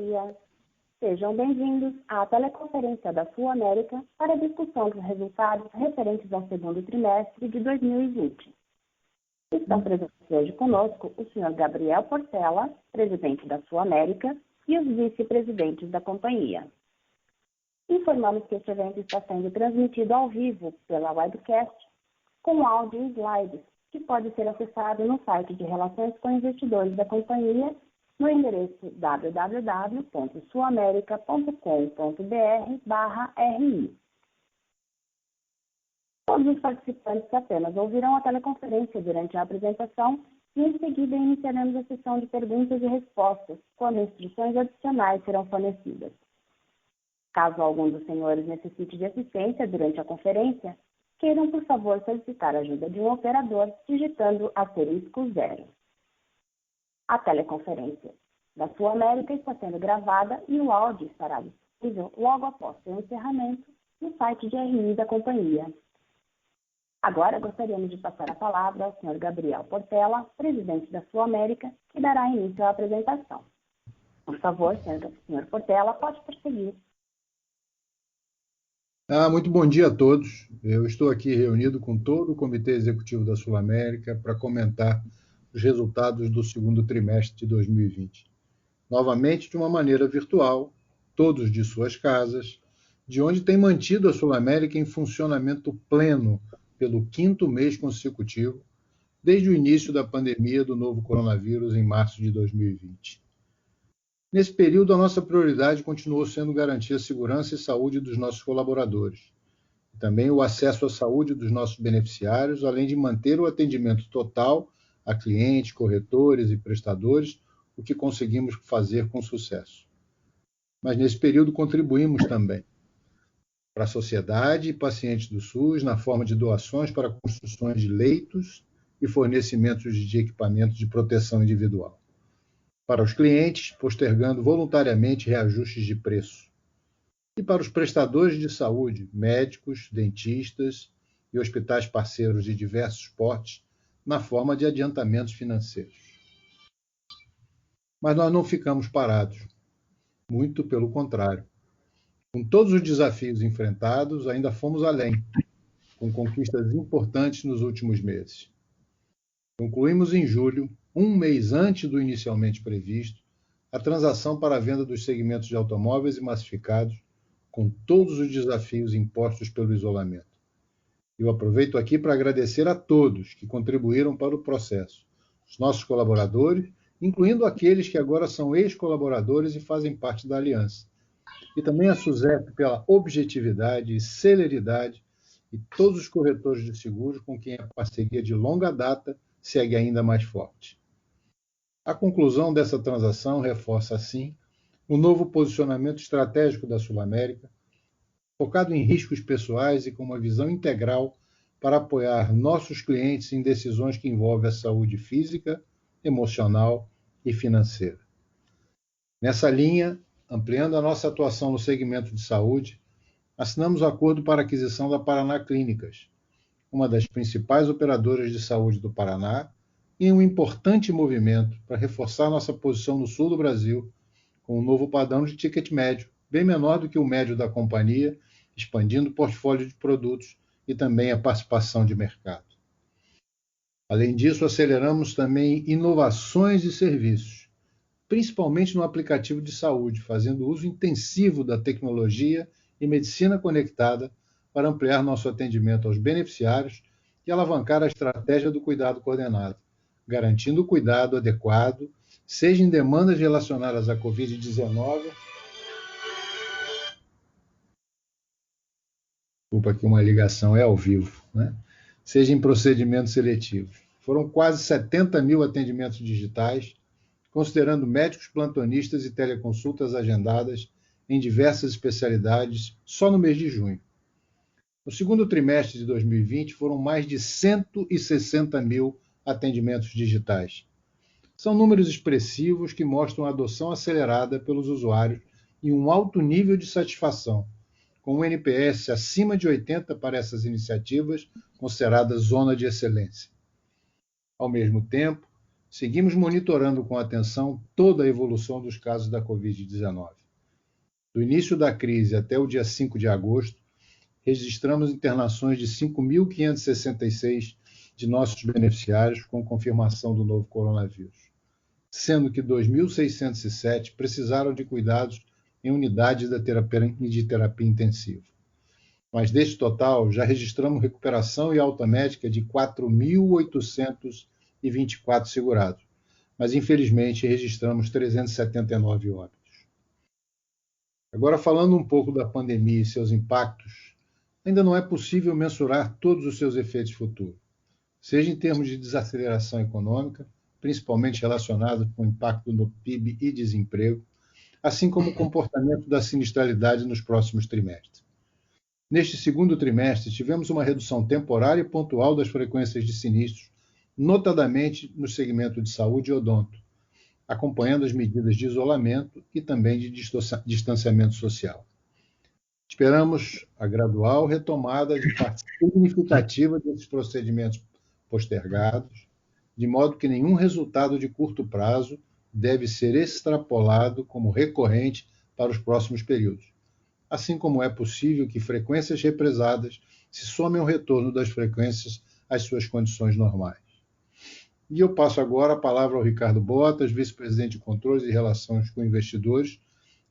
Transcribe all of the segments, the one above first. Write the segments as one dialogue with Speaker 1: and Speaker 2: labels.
Speaker 1: dia. Sejam bem-vindos à teleconferência da Sul América para a discussão dos resultados referentes ao segundo trimestre de 2020. Estão presentes hoje conosco o Sr. Gabriel Portela, presidente da Sul América, e os vice-presidentes da companhia. Informamos que este evento está sendo transmitido ao vivo pela webcast, com áudio e slides, que pode ser acessado no site de Relações com Investidores da companhia, no endereço www.sulamerica.com.br/ri. Todos os participantes apenas ouvirão a teleconferência durante a apresentação e, em seguida, iniciaremos a sessão de perguntas e respostas, quando instruções adicionais serão fornecidas. Caso algum dos senhores necessite de assistência durante a conferência, queiram, por favor, solicitar a ajuda de um operador digitando *0. A teleconferência da Sul América está sendo gravada e o áudio estará disponível logo após seu encerramento no site de RI da companhia. Agora gostaríamos de passar a palavra ao Sr. Gabriel Portela, presidente da Sul América, que dará início à apresentação. Por favor, Sr. Portela, pode prosseguir.
Speaker 2: Muito bom dia a todos. Eu estou aqui reunido com todo o Comitê Executivo da Sul América para comentar os resultados do segundo trimestre de 2020. Novamente, de uma maneira virtual, todos de suas casas, de onde tem mantido a Sul América em funcionamento pleno pelo 5º mês consecutivo, desde o início da pandemia do novo coronavírus em março de 2020. Nesse período, a nossa prioridade continuou sendo garantir a segurança e saúde dos nossos colaboradores, e também o acesso à saúde dos nossos beneficiários, além de manter o atendimento total a clientes, corretores e prestadores, o que conseguimos fazer com sucesso. Mas nesse período contribuímos também para a sociedade e pacientes do SUS na forma de doações para construções de leitos e fornecimentos de equipamentos de proteção individual. Para os clientes, postergando voluntariamente reajustes de preço. E para os prestadores de saúde, médicos, dentistas e hospitais parceiros de diversos portes, na forma de adiantamentos financeiros. Mas nós não ficamos parados. Muito pelo contrário. Com todos os desafios enfrentados, ainda fomos além, com conquistas importantes nos últimos meses. Concluímos em julho, um mês antes do inicialmente previsto, a transação para a venda dos segmentos de automóveis e massificados, com todos os desafios impostos pelo isolamento. Eu aproveito aqui para agradecer a todos que contribuíram para o processo, os nossos colaboradores, incluindo aqueles que agora são ex-colaboradores e fazem parte da aliança, e também a SUSEP pela objetividade e celeridade, e todos os corretores de seguros com quem a parceria de longa data segue ainda mais forte. A conclusão dessa transação reforça, assim, o novo posicionamento estratégico da Sul América, focado em riscos pessoais e com uma visão integral para apoiar nossos clientes em decisões que envolvem a saúde física, emocional e financeira. Nessa linha, ampliando a nossa atuação no segmento de saúde, assinamos o acordo para a aquisição da Paraná Clínicas, uma das principais operadoras de saúde do Paraná, em um importante movimento para reforçar nossa posição no sul do Brasil, com um novo padrão de ticket médio, bem menor do que o médio da companhia, expandindo o portfólio de produtos e também a participação de mercado. Além disso, aceleramos também inovações e serviços, principalmente no aplicativo de saúde, fazendo uso intensivo da tecnologia e medicina conectada para ampliar nosso atendimento aos beneficiários e alavancar a estratégia do cuidado coordenado, garantindo o cuidado adequado, seja em demandas relacionadas à Covid-19. Desculpa que uma ligação é ao vivo, né? Seja em procedimentos seletivos. Foram quase 70 mil atendimentos digitais, considerando médicos plantonistas e teleconsultas agendadas em diversas especialidades só no mês de junho. No segundo trimestre de 2020, foram mais de 160 mil atendimentos digitais. São números expressivos que mostram a adoção acelerada pelos usuários e um alto nível de satisfação, com um NPS acima de 80 para essas iniciativas consideradas zona de excelência. Ao mesmo tempo, seguimos monitorando com atenção toda a evolução dos casos da Covid-19. Do início da crise até o dia 5 de agosto, registramos internações de 5.566 de nossos beneficiários com confirmação do novo coronavírus, sendo que 2.607 precisaram de cuidados em unidades de terapia intensiva. Mas deste total, já registramos recuperação e alta médica de 4.824 segurados, mas infelizmente registramos 379 óbitos. Agora, falando um pouco da pandemia e seus impactos, ainda não é possível mensurar todos os seus efeitos futuros, seja em termos de desaceleração econômica, principalmente relacionados com o impacto no PIB e desemprego, assim como o comportamento da sinistralidade nos próximos trimestres. Neste segundo trimestre, tivemos uma redução temporária e pontual das frequências de sinistros, notadamente no segmento de saúde e odonto, acompanhando as medidas de isolamento e também de distanciamento social. Esperamos a gradual retomada de parte significativa desses procedimentos postergados, de modo que nenhum resultado de curto prazo deve ser extrapolado como recorrente para os próximos períodos, assim como é possível que frequências represadas se somem ao retorno das frequências às suas condições normais. E eu passo agora a palavra ao Ricardo Botas, vice-presidente de Controles e Relações com Investidores,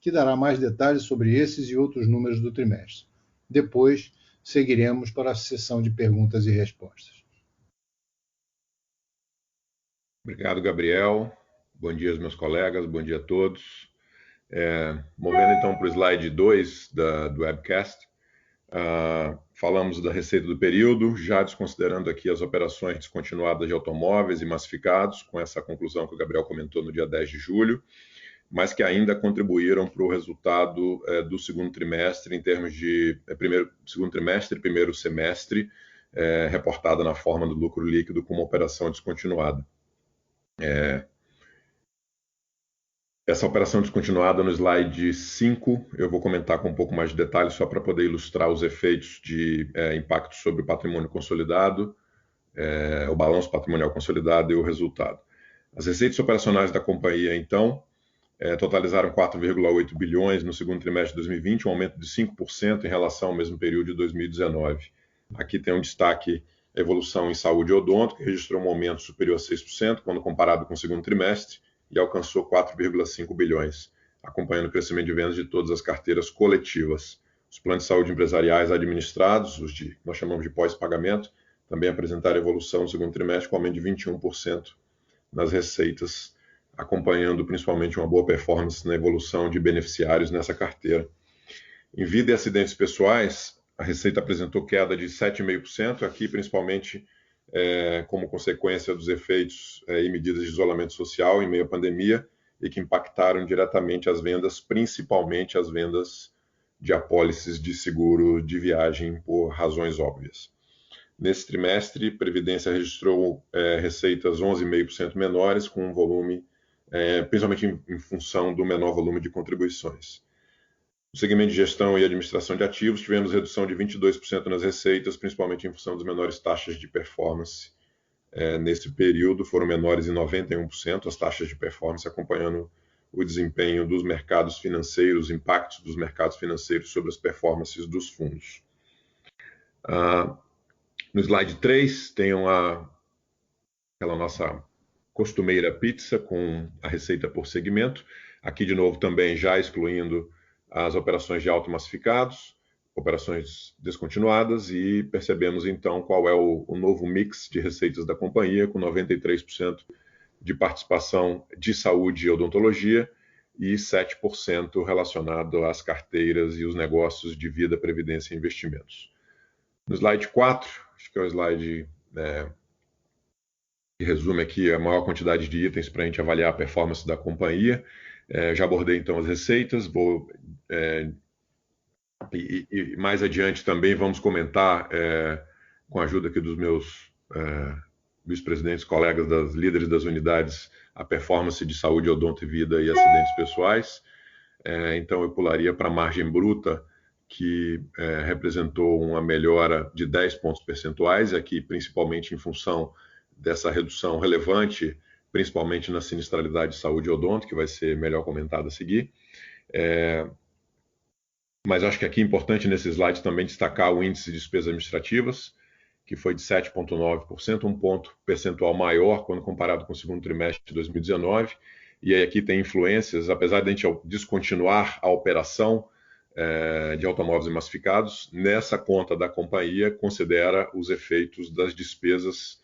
Speaker 2: que dará mais detalhes sobre esses e outros números do trimestre. Depois, seguiremos para a sessão de perguntas e respostas.
Speaker 3: Obrigado, Gabriel. Bom dia aos meus colegas, bom dia a todos. Movendo então para o slide 2 do webcast, falamos da receita do período, já desconsiderando aqui as operações descontinuadas de automóveis e massificados, com essa conclusão que o Gabriel comentou no dia 10 de julho, mas que ainda contribuíram para o resultado do segundo trimestre, em termos de segundo trimestre e primeiro semestre, reportada na forma do lucro líquido como operação descontinuada. Essa operação descontinuada no slide 5, eu vou comentar com um pouco mais de detalhes, só para poder ilustrar os efeitos de impacto sobre o patrimônio consolidado, o balanço patrimonial consolidado e o resultado. As receitas operacionais da companhia, então, totalizaram 4,8 bilhões no segundo trimestre de 2020, um aumento de 5% em relação ao mesmo período de 2019. Aqui tem um destaque a evolução em saúde e odonto, que registrou um aumento superior a 6% quando comparado com o segundo trimestre, e alcançou 4,5 bilhões, acompanhando o crescimento de vendas de todas as carteiras coletivas. Os planos de saúde empresariais administrados, os que nós chamamos de pós-pagamento, também apresentaram evolução no segundo trimestre, com aumento de 21% nas receitas, acompanhando principalmente uma boa performance na evolução de beneficiários nessa carteira. Em vida e acidentes pessoais, a receita apresentou queda de 7,5%, aqui principalmente como consequência dos efeitos e medidas de isolamento social em meio à pandemia e que impactaram diretamente as vendas, principalmente as vendas de apólices de seguro de viagem por razões óbvias. Nesse trimestre, Previdência registrou receitas 11,5% menores, com um volume, principalmente em função do menor volume de contribuições. No segmento de gestão e administração de ativos, tivemos redução de 22% nas receitas, principalmente em função das menores taxas de performance. Nesse período, foram menores em 91% as taxas de performance, acompanhando o desempenho dos mercados financeiros, impactos dos mercados financeiros sobre as performances dos fundos. No slide 3, tem aquela nossa costumeira pizza com a receita por segmento. Aqui, de novo, também já excluindo as operações de automassificados, operações descontinuadas, e percebemos então qual é o novo mix de receitas da companhia, com 93% de participação de saúde e odontologia e 7% relacionado às carteiras e os negócios de vida, previdência e investimentos. No slide 4, acho que é o slide que resume aqui a maior quantidade de itens para a gente avaliar a performance da companhia. Já abordei então as receitas, e mais adiante também vamos comentar, com a ajuda aqui dos meus vice-presidentes, colegas, das líderes das unidades, a performance de saúde, odonto e vida e acidentes pessoais. Então eu pularia para a margem bruta, que representou uma melhora de 10 pontos percentuais, aqui principalmente em função dessa redução relevante principalmente na sinistralidade de saúde e odonto, que vai ser melhor comentado a seguir. Mas acho que aqui é importante nesse slide também destacar o índice de despesas administrativas, que foi de 7,9%, um ponto percentual maior quando comparado com o segundo trimestre de 2019. E aí aqui tem influências, apesar de a gente descontinuar a operação de automóveis massificados, nessa conta da companhia considera os efeitos das despesas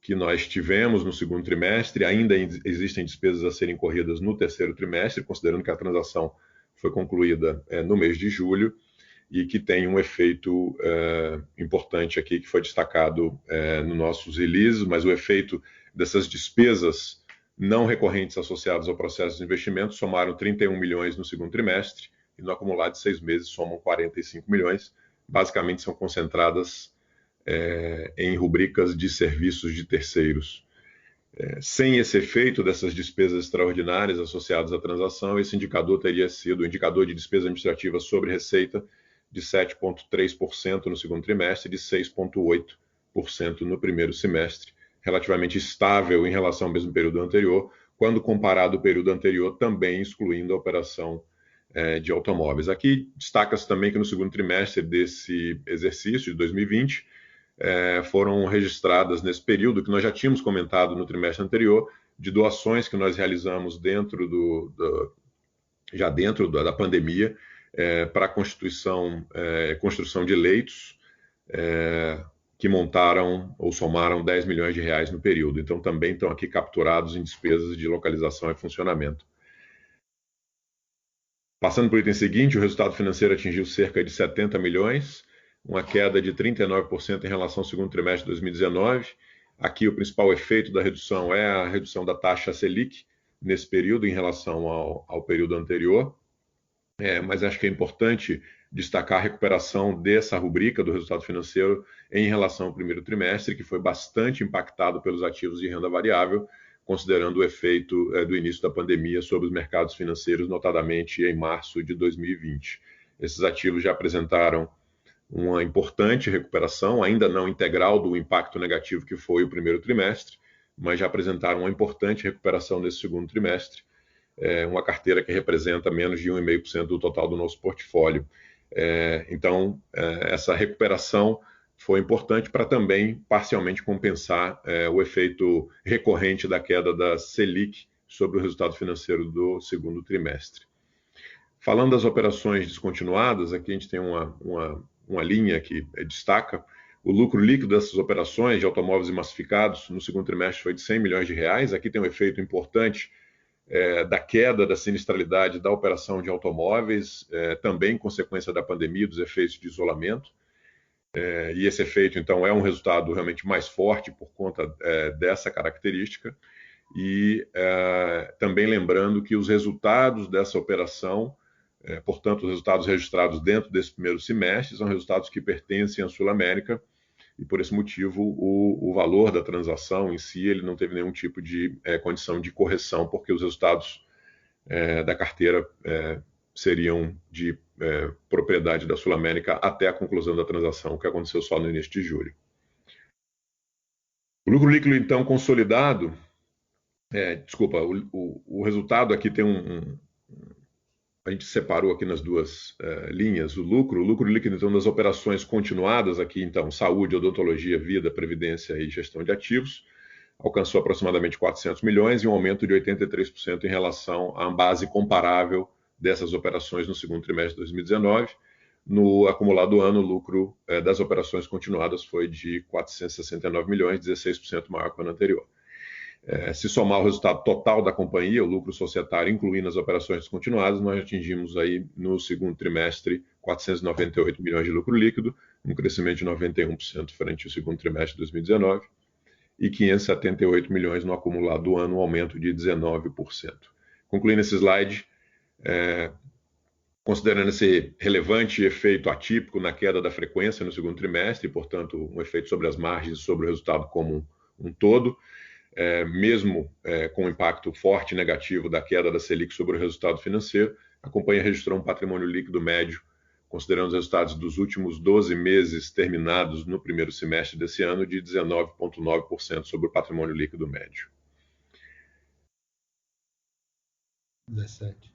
Speaker 3: que nós tivemos no segundo trimestre. Ainda existem despesas a serem corridas no terceiro trimestre, considerando que a transação foi concluída no mês de julho, e que tem um efeito importante aqui, que foi destacado nos nossos releases, mas o efeito dessas despesas não recorrentes associadas ao processo de investimento somaram 31 milhões no segundo trimestre, e no acumulado de 6 meses somam 45 milhões. Basicamente são concentradas em rubricas de serviços de terceiros. Sem esse efeito dessas despesas extraordinárias associadas à transação, esse indicador teria sido o indicador de despesa administrativa sobre receita de 7,3% no segundo trimestre e de 6,8% no primeiro semestre, relativamente estável em relação ao mesmo período anterior, quando comparado ao período anterior, também excluindo a operação de automóveis. Aqui destaca-se também que no segundo trimestre desse exercício de 2020, foram registradas nesse período, que nós já tínhamos comentado no trimestre anterior, de doações que nós realizamos já dentro da pandemia, para a construção de leitos, que montaram ou somaram 10 milhões de reais no período. Então, também estão aqui capturados em despesas de localização e funcionamento. Passando para o item seguinte, o resultado financeiro atingiu cerca de 70 milhões, uma queda de 39% em relação ao segundo trimestre de 2019. Aqui o principal efeito da redução é a redução da taxa Selic nesse período em relação ao período anterior. Mas acho que é importante destacar a recuperação dessa rubrica do resultado financeiro em relação ao primeiro trimestre, que foi bastante impactado pelos ativos de renda variável, considerando o efeito do início da pandemia sobre os mercados financeiros, notadamente em março de 2020. Esses ativos já apresentaram uma importante recuperação, ainda não integral do impacto negativo que foi o primeiro trimestre, mas já apresentaram uma importante recuperação nesse segundo trimestre, uma carteira que representa menos de 1,5% do total do nosso portfólio. Então, essa recuperação foi importante para também parcialmente compensar o efeito recorrente da queda da Selic sobre o resultado financeiro do segundo trimestre. Falando das operações descontinuadas, aqui a gente tem uma linha que destaca o lucro líquido dessas operações de automóveis e massificados no segundo trimestre foi de 100 milhões de reais. Aqui tem um efeito importante da queda da sinistralidade da operação de automóveis, também consequência da pandemia, dos efeitos de isolamento. E esse efeito, então, é um resultado realmente mais forte por conta dessa característica. E também lembrando que os resultados dessa operação, portanto, os resultados registrados dentro desse primeiro semestre, são resultados que pertencem à Sul América, e por esse motivo o valor da transação em si ele não teve nenhum tipo de condição de correção, porque os resultados da carteira seriam de propriedade da Sul América até a conclusão da transação, que aconteceu só no início de julho. O lucro líquido, então, consolidado, o resultado aqui tem a gente separou aqui nas duas linhas o lucro líquido, então, das operações continuadas aqui, então, saúde, odontologia, vida, previdência e gestão de ativos, alcançou aproximadamente 400 milhões e um aumento de 83% em relação à base comparável dessas operações no segundo trimestre de 2019. No acumulado do ano, o lucro das operações continuadas foi de 469 milhões, 16% maior que o ano anterior. Se somar o resultado total da companhia, o lucro societário, incluindo as operações descontinuadas, nós atingimos aí no segundo trimestre 498 milhões de lucro líquido, um crescimento de 91% frente ao segundo trimestre de 2019, e 578 milhões no acumulado do ano, um aumento de 19%. Concluindo esse slide, considerando esse relevante efeito atípico na queda da frequência no segundo trimestre, e, portanto, um efeito sobre as margens e sobre o resultado como um todo, mesmo com o impacto forte e negativo da queda da Selic sobre o resultado financeiro, a companhia registrou um patrimônio líquido médio, considerando os resultados dos últimos 12 meses terminados no primeiro semestre desse ano, de 19,9% sobre o patrimônio líquido médio.
Speaker 2: 17.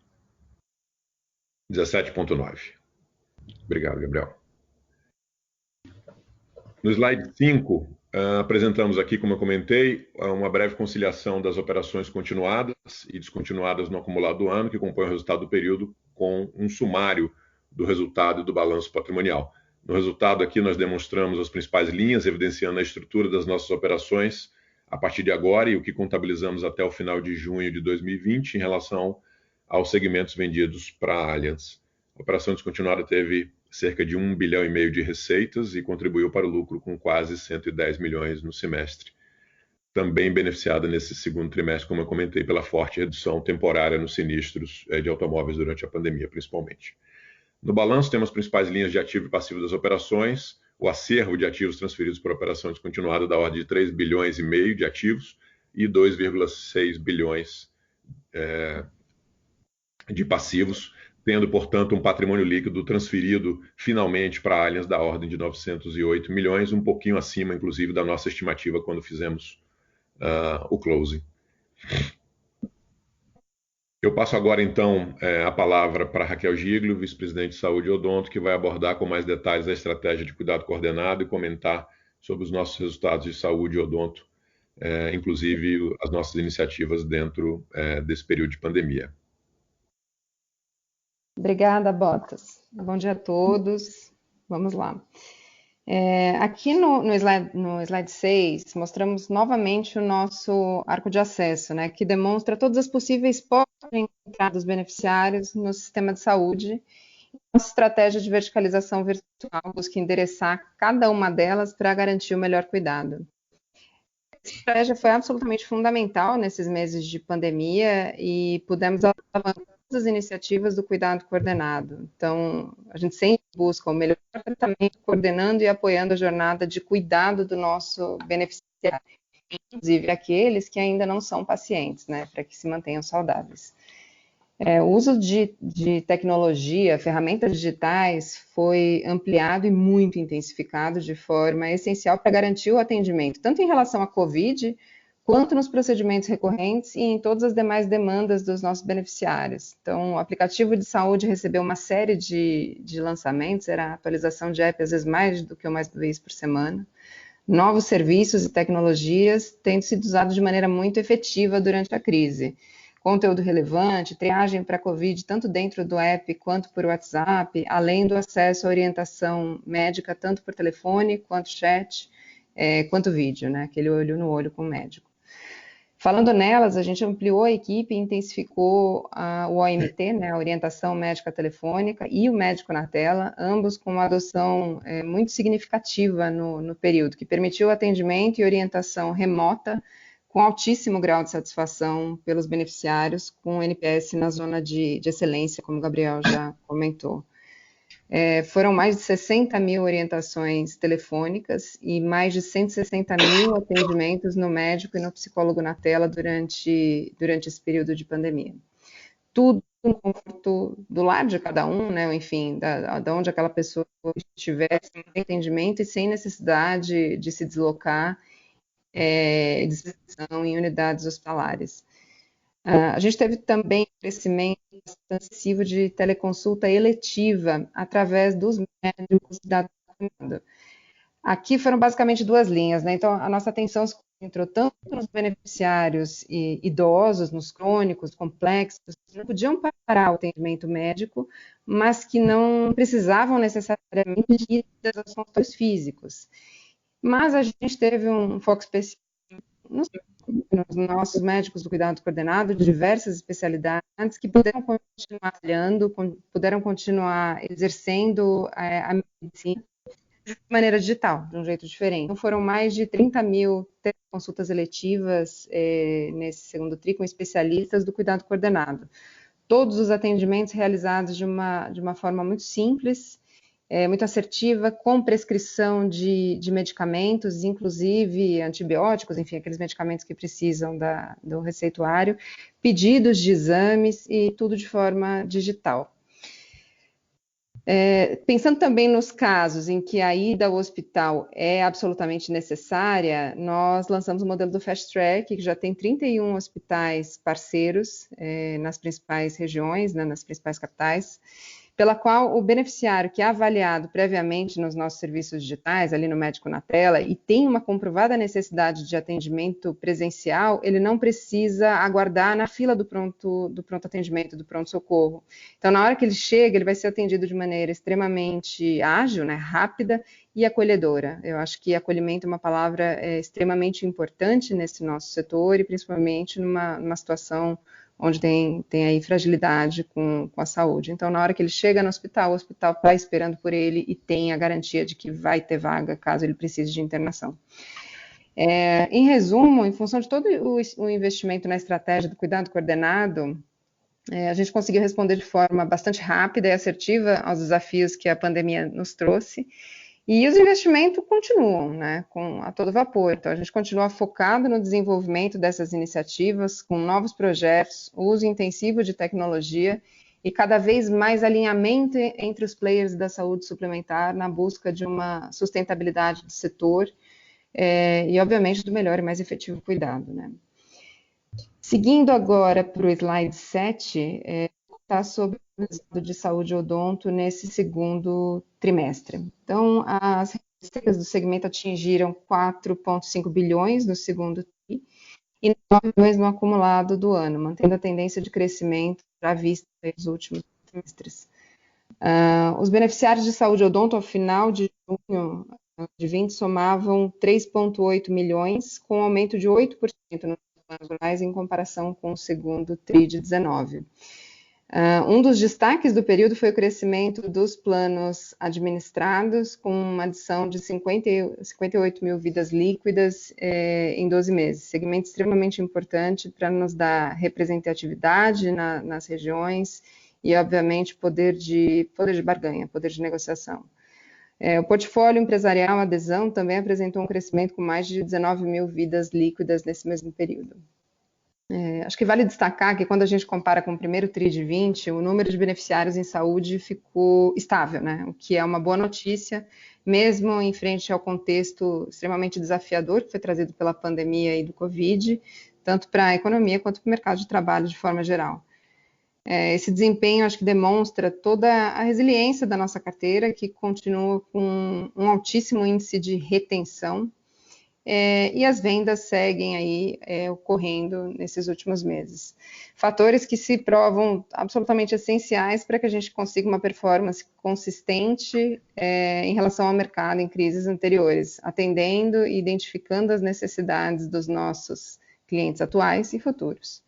Speaker 3: 17,9. Obrigado, Gabriel. No slide 5, apresentamos aqui, como eu comentei, uma breve conciliação das operações continuadas e descontinuadas no acumulado do ano, que compõe o resultado do período, com um sumário do resultado e do balanço patrimonial. No resultado aqui, nós demonstramos as principais linhas, evidenciando a estrutura das nossas operações a partir de agora e o que contabilizamos até o final de junho de 2020 em relação aos segmentos vendidos para a Allianz. A operação descontinuada teve cerca de 1,5 bilhão de receitas e contribuiu para o lucro com quase 110 milhões no semestre. Também beneficiada nesse segundo trimestre, como eu comentei, pela forte redução temporária nos sinistros de automóveis durante a pandemia, principalmente. No balanço, temos as principais linhas de ativo e passivo das operações, o acervo de ativos transferidos por operação descontinuada da ordem de 3,5 bilhões de ativos e 2,6 bilhões de passivos, tendo, portanto, um patrimônio líquido transferido finalmente para a Allianz da ordem de 908 milhões, um pouquinho acima, inclusive, da nossa estimativa quando fizemos o closing. Eu passo agora, então, a palavra para Raquel Giglio, vice-presidente de Saúde e Odonto, que vai abordar com mais detalhes a estratégia de cuidado coordenado e comentar sobre os nossos resultados de saúde e odonto, inclusive as nossas iniciativas dentro desse período de pandemia.
Speaker 4: Obrigada, Botas. Bom dia a todos. Vamos lá. Aqui no slide 6, mostramos novamente o nosso arco de acesso, né, que demonstra todas as possíveis portas de entrada dos beneficiários no sistema de saúde. Nossa estratégia de verticalização virtual busca endereçar cada uma delas para garantir o melhor cuidado. Essa estratégia foi absolutamente fundamental nesses meses de pandemia e pudemos alavancar as iniciativas do cuidado coordenado. Então, a gente sempre busca o melhor tratamento, coordenando e apoiando a jornada de cuidado do nosso beneficiário, inclusive aqueles que ainda não são pacientes, né, para que se mantenham saudáveis. O uso de tecnologia, ferramentas digitais, foi ampliado e muito intensificado de forma essencial para garantir o atendimento, tanto em relação à Covid, quanto nos procedimentos recorrentes e em todas as demais demandas dos nossos beneficiários. Então, o aplicativo de saúde recebeu uma série de lançamentos, era a atualização de app, às vezes mais do que uma vez por semana. Novos serviços e tecnologias têm sido usados de maneira muito efetiva durante a crise. Conteúdo relevante, triagem para a Covid, tanto dentro do app quanto por WhatsApp, além do acesso à orientação médica, tanto por telefone, quanto chat, quanto vídeo, né? Aquele olho no olho com o médico. Falando nelas, a gente ampliou a equipe e intensificou o OMT, né, a orientação médica telefônica, e o médico na tela, ambos com uma adoção muito significativa no período, que permitiu atendimento e orientação remota com altíssimo grau de satisfação pelos beneficiários, com NPS na zona de excelência, como o Gabriel já comentou. Foram mais de 60 mil orientações telefônicas e mais de 160 mil atendimentos no médico e no psicólogo na tela durante esse período de pandemia. Tudo no conforto do lado de cada um, né? Enfim, da onde aquela pessoa estivesse, sem atendimento e sem necessidade de se deslocar em unidades hospitalares. A gente teve também um crescimento extensivo de teleconsulta eletiva através dos médicos da demanda. Aqui foram basicamente duas linhas, né? Então, a nossa atenção se concentrou tanto nos beneficiários idosos, nos crônicos, complexos, que não podiam parar o atendimento médico, mas que não precisavam necessariamente ir aos consultórios físicos. Mas a gente teve um foco específico nos nossos médicos do cuidado coordenado, de diversas especialidades, que puderam continuar trabalhando, puderam continuar exercendo a medicina de maneira digital, de um jeito diferente. Então, foram mais de 30 mil consultas eletivas nesse segundo TRI com especialistas do cuidado coordenado. Todos os atendimentos realizados de uma forma muito simples, muito assertiva, com prescrição de medicamentos, inclusive antibióticos, enfim, aqueles medicamentos que precisam do receituário, pedidos de exames e tudo de forma digital. Pensando também nos casos em que a ida ao hospital é absolutamente necessária, nós lançamos o modelo do Fast Track, que já tem 31 hospitais parceiros nas principais regiões, né, nas principais capitais, pela qual o beneficiário que é avaliado previamente nos nossos serviços digitais, ali no Médico na Tela, e tem uma comprovada necessidade de atendimento presencial, ele não precisa aguardar na fila do pronto atendimento, do pronto-socorro. Então, na hora que ele chega, ele vai ser atendido de maneira extremamente ágil, né, rápida e acolhedora. Eu acho que acolhimento é uma palavra extremamente importante nesse nosso setor, e principalmente numa situação onde tem aí fragilidade com a saúde. Então, na hora que ele chega no hospital, o hospital está esperando por ele e tem a garantia de que vai ter vaga caso ele precise de internação. Em resumo, em função de todo o investimento na estratégia do cuidado coordenado, a gente conseguiu responder de forma bastante rápida e assertiva aos desafios que a pandemia nos trouxe. E os investimentos continuam, né, a todo vapor. Então, a gente continua focado no desenvolvimento dessas iniciativas, com novos projetos, uso intensivo de tecnologia e cada vez mais alinhamento entre os players da saúde suplementar na busca de uma sustentabilidade do setor e, obviamente, do melhor e mais efetivo cuidado, né. Seguindo agora para o slide 7, está sobre o resultado de saúde odonto nesse segundo trimestre. Então, as receitas do segmento atingiram 4,5 bilhões no segundo TRI e 9 bilhões no acumulado do ano, mantendo a tendência de crescimento já vista nos últimos trimestres. Os beneficiários de saúde odonto ao final de junho de 20 somavam 3,8 milhões, com um aumento de 8% nos planos rurais em comparação com o segundo TRI de 19. Um dos destaques do período foi o crescimento dos planos administrados, com uma adição de 58 mil vidas líquidas em 12 meses, segmento extremamente importante para nos dar representatividade nas regiões e, obviamente, poder de barganha, poder de negociação. O portfólio empresarial adesão também apresentou um crescimento com mais de 19 mil vidas líquidas nesse mesmo período. Acho que vale destacar que quando a gente compara com o primeiro TRI de 20, o número de beneficiários em saúde ficou estável, né? O que é uma boa notícia, mesmo em frente ao contexto extremamente desafiador que foi trazido pela pandemia e do Covid, tanto para a economia quanto para o mercado de trabalho de forma geral. Esse desempenho, acho que demonstra toda a resiliência da nossa carteira, que continua com um altíssimo índice de retenção, e as vendas seguem aí ocorrendo nesses últimos meses. Fatores que se provam absolutamente essenciais para que a gente consiga uma performance consistente em relação ao mercado em crises anteriores, atendendo e identificando as necessidades dos nossos clientes atuais e futuros.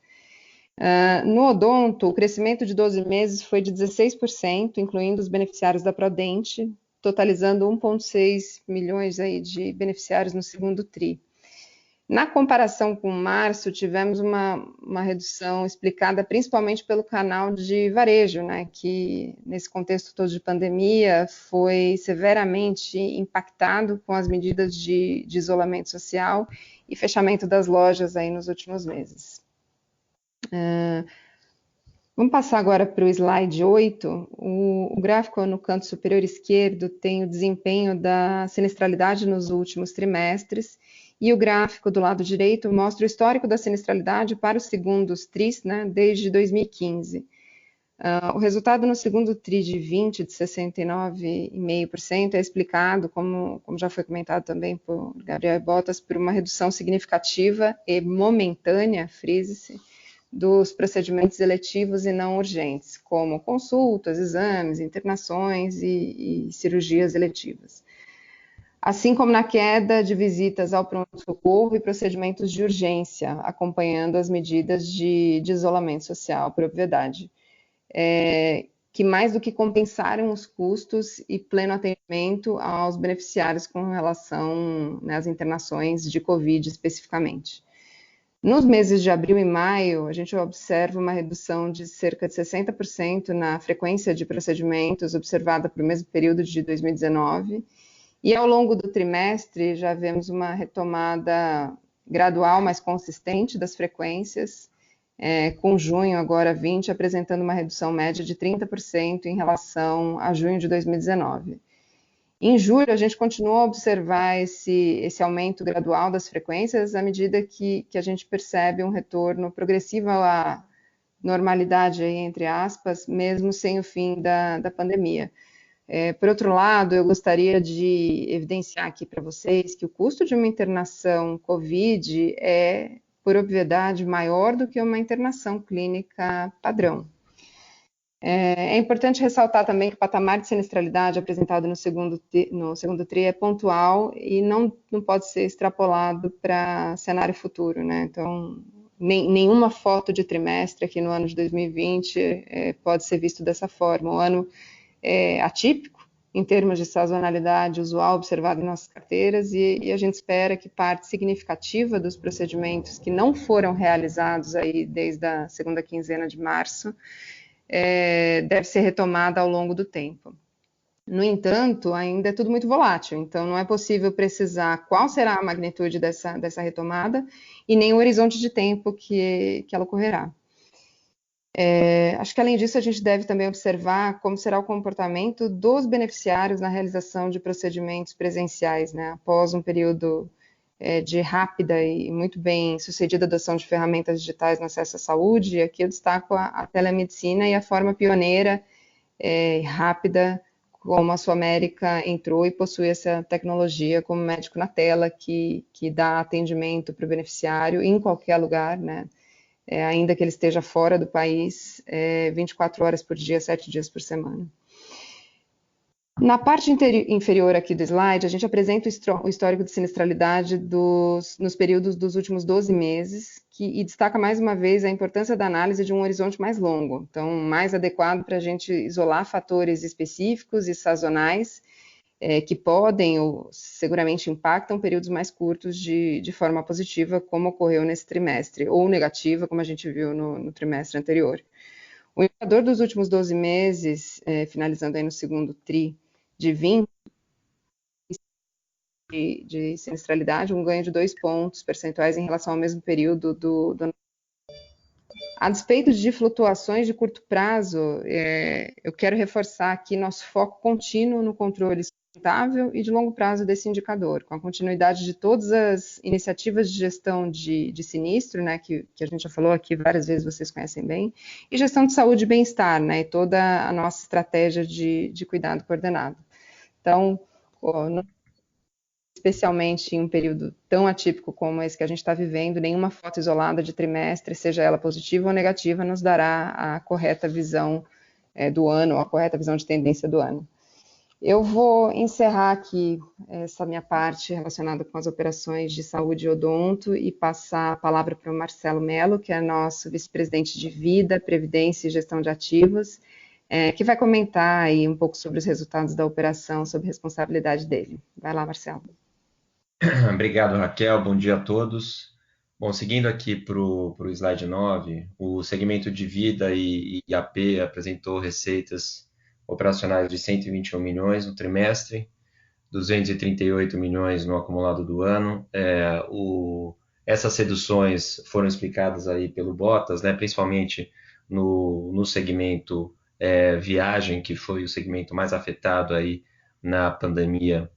Speaker 4: No odonto, o crescimento de 12 meses foi de 16%, incluindo os beneficiários da Prodente, totalizando 1,6 milhões aí de beneficiários no segundo TRI. Na comparação com março, tivemos uma redução explicada principalmente pelo canal de varejo, né, que nesse contexto todo de pandemia foi severamente impactado com as medidas de isolamento social e fechamento das lojas aí nos últimos meses. Vamos passar agora para o slide 8. O gráfico no canto superior esquerdo tem o desempenho da sinistralidade nos últimos trimestres, e o gráfico do lado direito mostra o histórico da sinistralidade para os segundos TRIs, né, desde 2015. O resultado no segundo TRI de 20, de 69,5%, é explicado, como já foi comentado também por Gabriel Bottas, por uma redução significativa e momentânea, frise-se, dos procedimentos eletivos e não urgentes, como consultas, exames, internações e cirurgias eletivas. Assim como na queda de visitas ao pronto-socorro e procedimentos de urgência, acompanhando as medidas de isolamento social, por obviedade, que mais do que compensaram os custos e pleno atendimento aos beneficiários com relação, né, às internações de Covid especificamente. Nos meses de abril e maio, a gente observa uma redução de cerca de 60% na frequência de procedimentos observada para o mesmo período de 2019, e ao longo do trimestre já vemos uma retomada gradual, mas consistente das frequências, com junho agora 20 apresentando uma redução média de 30% em relação a junho de 2019. Em julho, a gente continua a observar esse aumento gradual das frequências à medida que a gente percebe um retorno progressivo à normalidade, aí, entre aspas, mesmo sem o fim da pandemia. Por outro lado, eu gostaria de evidenciar aqui para vocês que o custo de uma internação COVID é, por obviedade, maior do que uma internação clínica padrão. É importante ressaltar também que o patamar de sinistralidade apresentado no segundo TRI é pontual e não pode ser extrapolado para cenário futuro, né? Então, nenhuma foto de trimestre aqui no ano de 2020 pode ser visto dessa forma. O ano é atípico em termos de sazonalidade usual observado em nossas carteiras e a gente espera que parte significativa dos procedimentos que não foram realizados aí desde a segunda quinzena de março deve ser retomada ao longo do tempo. No entanto, ainda é tudo muito volátil, então não é possível precisar qual será a magnitude dessa retomada e nem o horizonte de tempo que ela ocorrerá. Acho que, além disso, a gente deve também observar como será o comportamento dos beneficiários na realização de procedimentos presenciais, né, após um período de rápida e muito bem sucedida adoção de ferramentas digitais no acesso à saúde. E aqui eu destaco a telemedicina e a forma pioneira e rápida como a Suamérica entrou e possui essa tecnologia como médico na tela, que dá atendimento para o beneficiário em qualquer lugar, né? Ainda que ele esteja fora do país, 24 horas por dia, 7 dias por semana. Na parte inferior aqui do slide, a gente apresenta o histórico de sinistralidade nos períodos dos últimos 12 meses, e destaca mais uma vez a importância da análise de um horizonte mais longo, então mais adequado para a gente isolar fatores específicos e sazonais que podem ou seguramente impactam períodos mais curtos de forma positiva, como ocorreu nesse trimestre, ou negativa, como a gente viu no trimestre anterior. O indicador dos últimos 12 meses, finalizando aí no segundo TRI, de 20 de sinistralidade, um ganho de 2 pontos percentuais em relação ao mesmo período do ano. A despeito de flutuações de curto prazo, eu quero reforçar aqui nosso foco contínuo no controle sustentável e de longo prazo desse indicador, com a continuidade de todas as iniciativas de gestão de sinistro, né, que a gente já falou aqui várias vezes, vocês conhecem bem, e gestão de saúde e bem-estar, né, e toda a nossa estratégia de cuidado coordenado. Então, especialmente em um período tão atípico como esse que a gente está vivendo, nenhuma foto isolada de trimestre, seja ela positiva ou negativa, nos dará a correta visão do ano, a correta visão de tendência do ano. Eu vou encerrar aqui essa minha parte relacionada com as operações de saúde e odonto e passar a palavra para o Marcelo Mello, que é nosso vice-presidente de Vida, Previdência e Gestão de Ativos, que vai comentar aí um pouco sobre os resultados da operação, sob responsabilidade dele. Vai lá, Marcelo.
Speaker 5: Obrigado, Raquel. Bom dia a todos. Bom, seguindo aqui para o slide 9, o segmento de Vida e AP apresentou receitas operacionais de 121 milhões no trimestre, 238 milhões no acumulado do ano. Essas reduções foram explicadas aí pelo Bottas, né, principalmente no segmento viagem, que foi o segmento mais afetado aí na pandemia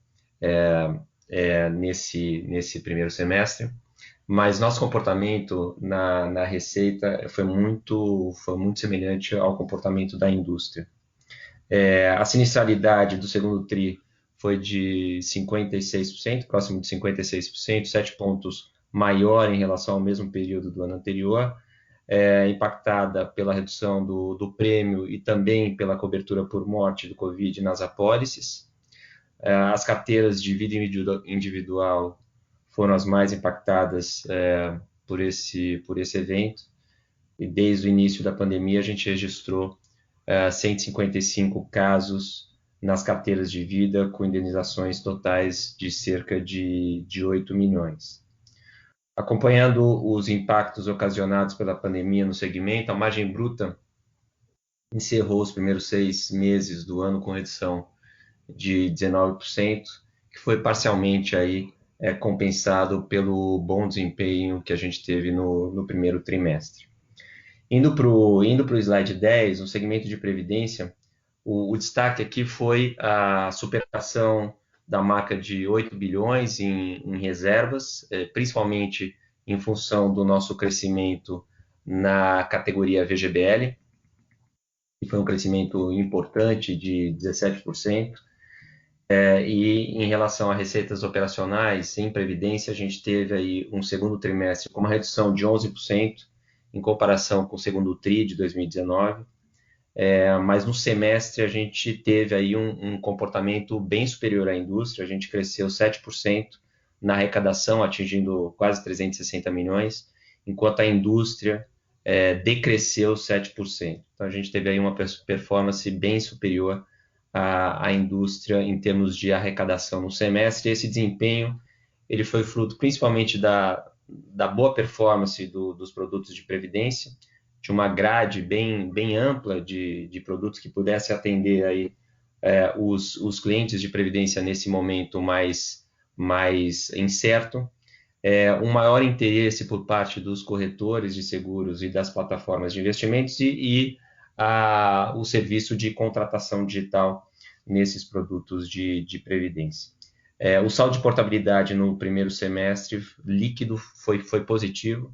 Speaker 5: nesse primeiro semestre. Mas nosso comportamento na receita foi muito semelhante ao comportamento da indústria. A sinistralidade do segundo TRI foi de 56%, próximo de 56%, 7 pontos maior em relação ao mesmo período do ano anterior, impactada pela redução do prêmio e também pela cobertura por morte do Covid nas apólices. As carteiras de vida individual foram as mais impactadas por esse evento, e desde o início da pandemia a gente registrou 155 casos nas carteiras de vida, com indenizações totais de cerca de 8 milhões. Acompanhando os impactos ocasionados pela pandemia no segmento, a margem bruta encerrou os primeiros 6 meses do ano com redução de 19%, que foi parcialmente aí, compensado pelo bom desempenho que a gente teve no primeiro trimestre. Indo para o slide 10, no segmento de previdência, o destaque aqui foi a superação da marca de 8 bilhões em reservas, principalmente em função do nosso crescimento na categoria VGBL, que foi um crescimento importante de 17%. E em relação a receitas operacionais, em previdência, a gente teve aí um segundo trimestre com uma redução de 11% em comparação com o segundo TRI de 2019. Mas no semestre a gente teve aí um comportamento bem superior à indústria, a gente cresceu 7% na arrecadação, atingindo quase 360 milhões, enquanto a indústria decresceu 7%. Então a gente teve aí uma performance bem superior à indústria em termos de arrecadação no semestre. Esse desempenho ele foi fruto principalmente da boa performance dos produtos de previdência, de uma grade bem ampla de produtos que pudesse atender aí, os clientes de previdência nesse momento mais incerto, um maior interesse por parte dos corretores de seguros e das plataformas de investimentos e o serviço de contratação digital nesses produtos de previdência. O saldo de portabilidade no primeiro semestre líquido foi positivo,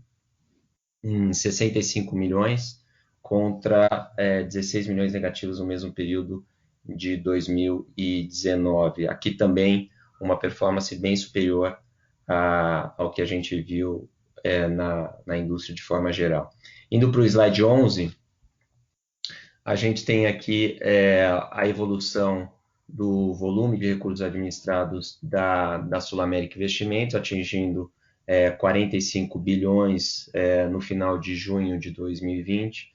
Speaker 5: em 65 milhões, contra 16 milhões negativos no mesmo período de 2019. Aqui também uma performance bem superior ao que a gente viu na indústria de forma geral. Indo para o slide 11, a gente tem aqui a evolução do volume de recursos administrados da SulAmérica Investimentos, atingindo 45 bilhões no final de junho de 2020,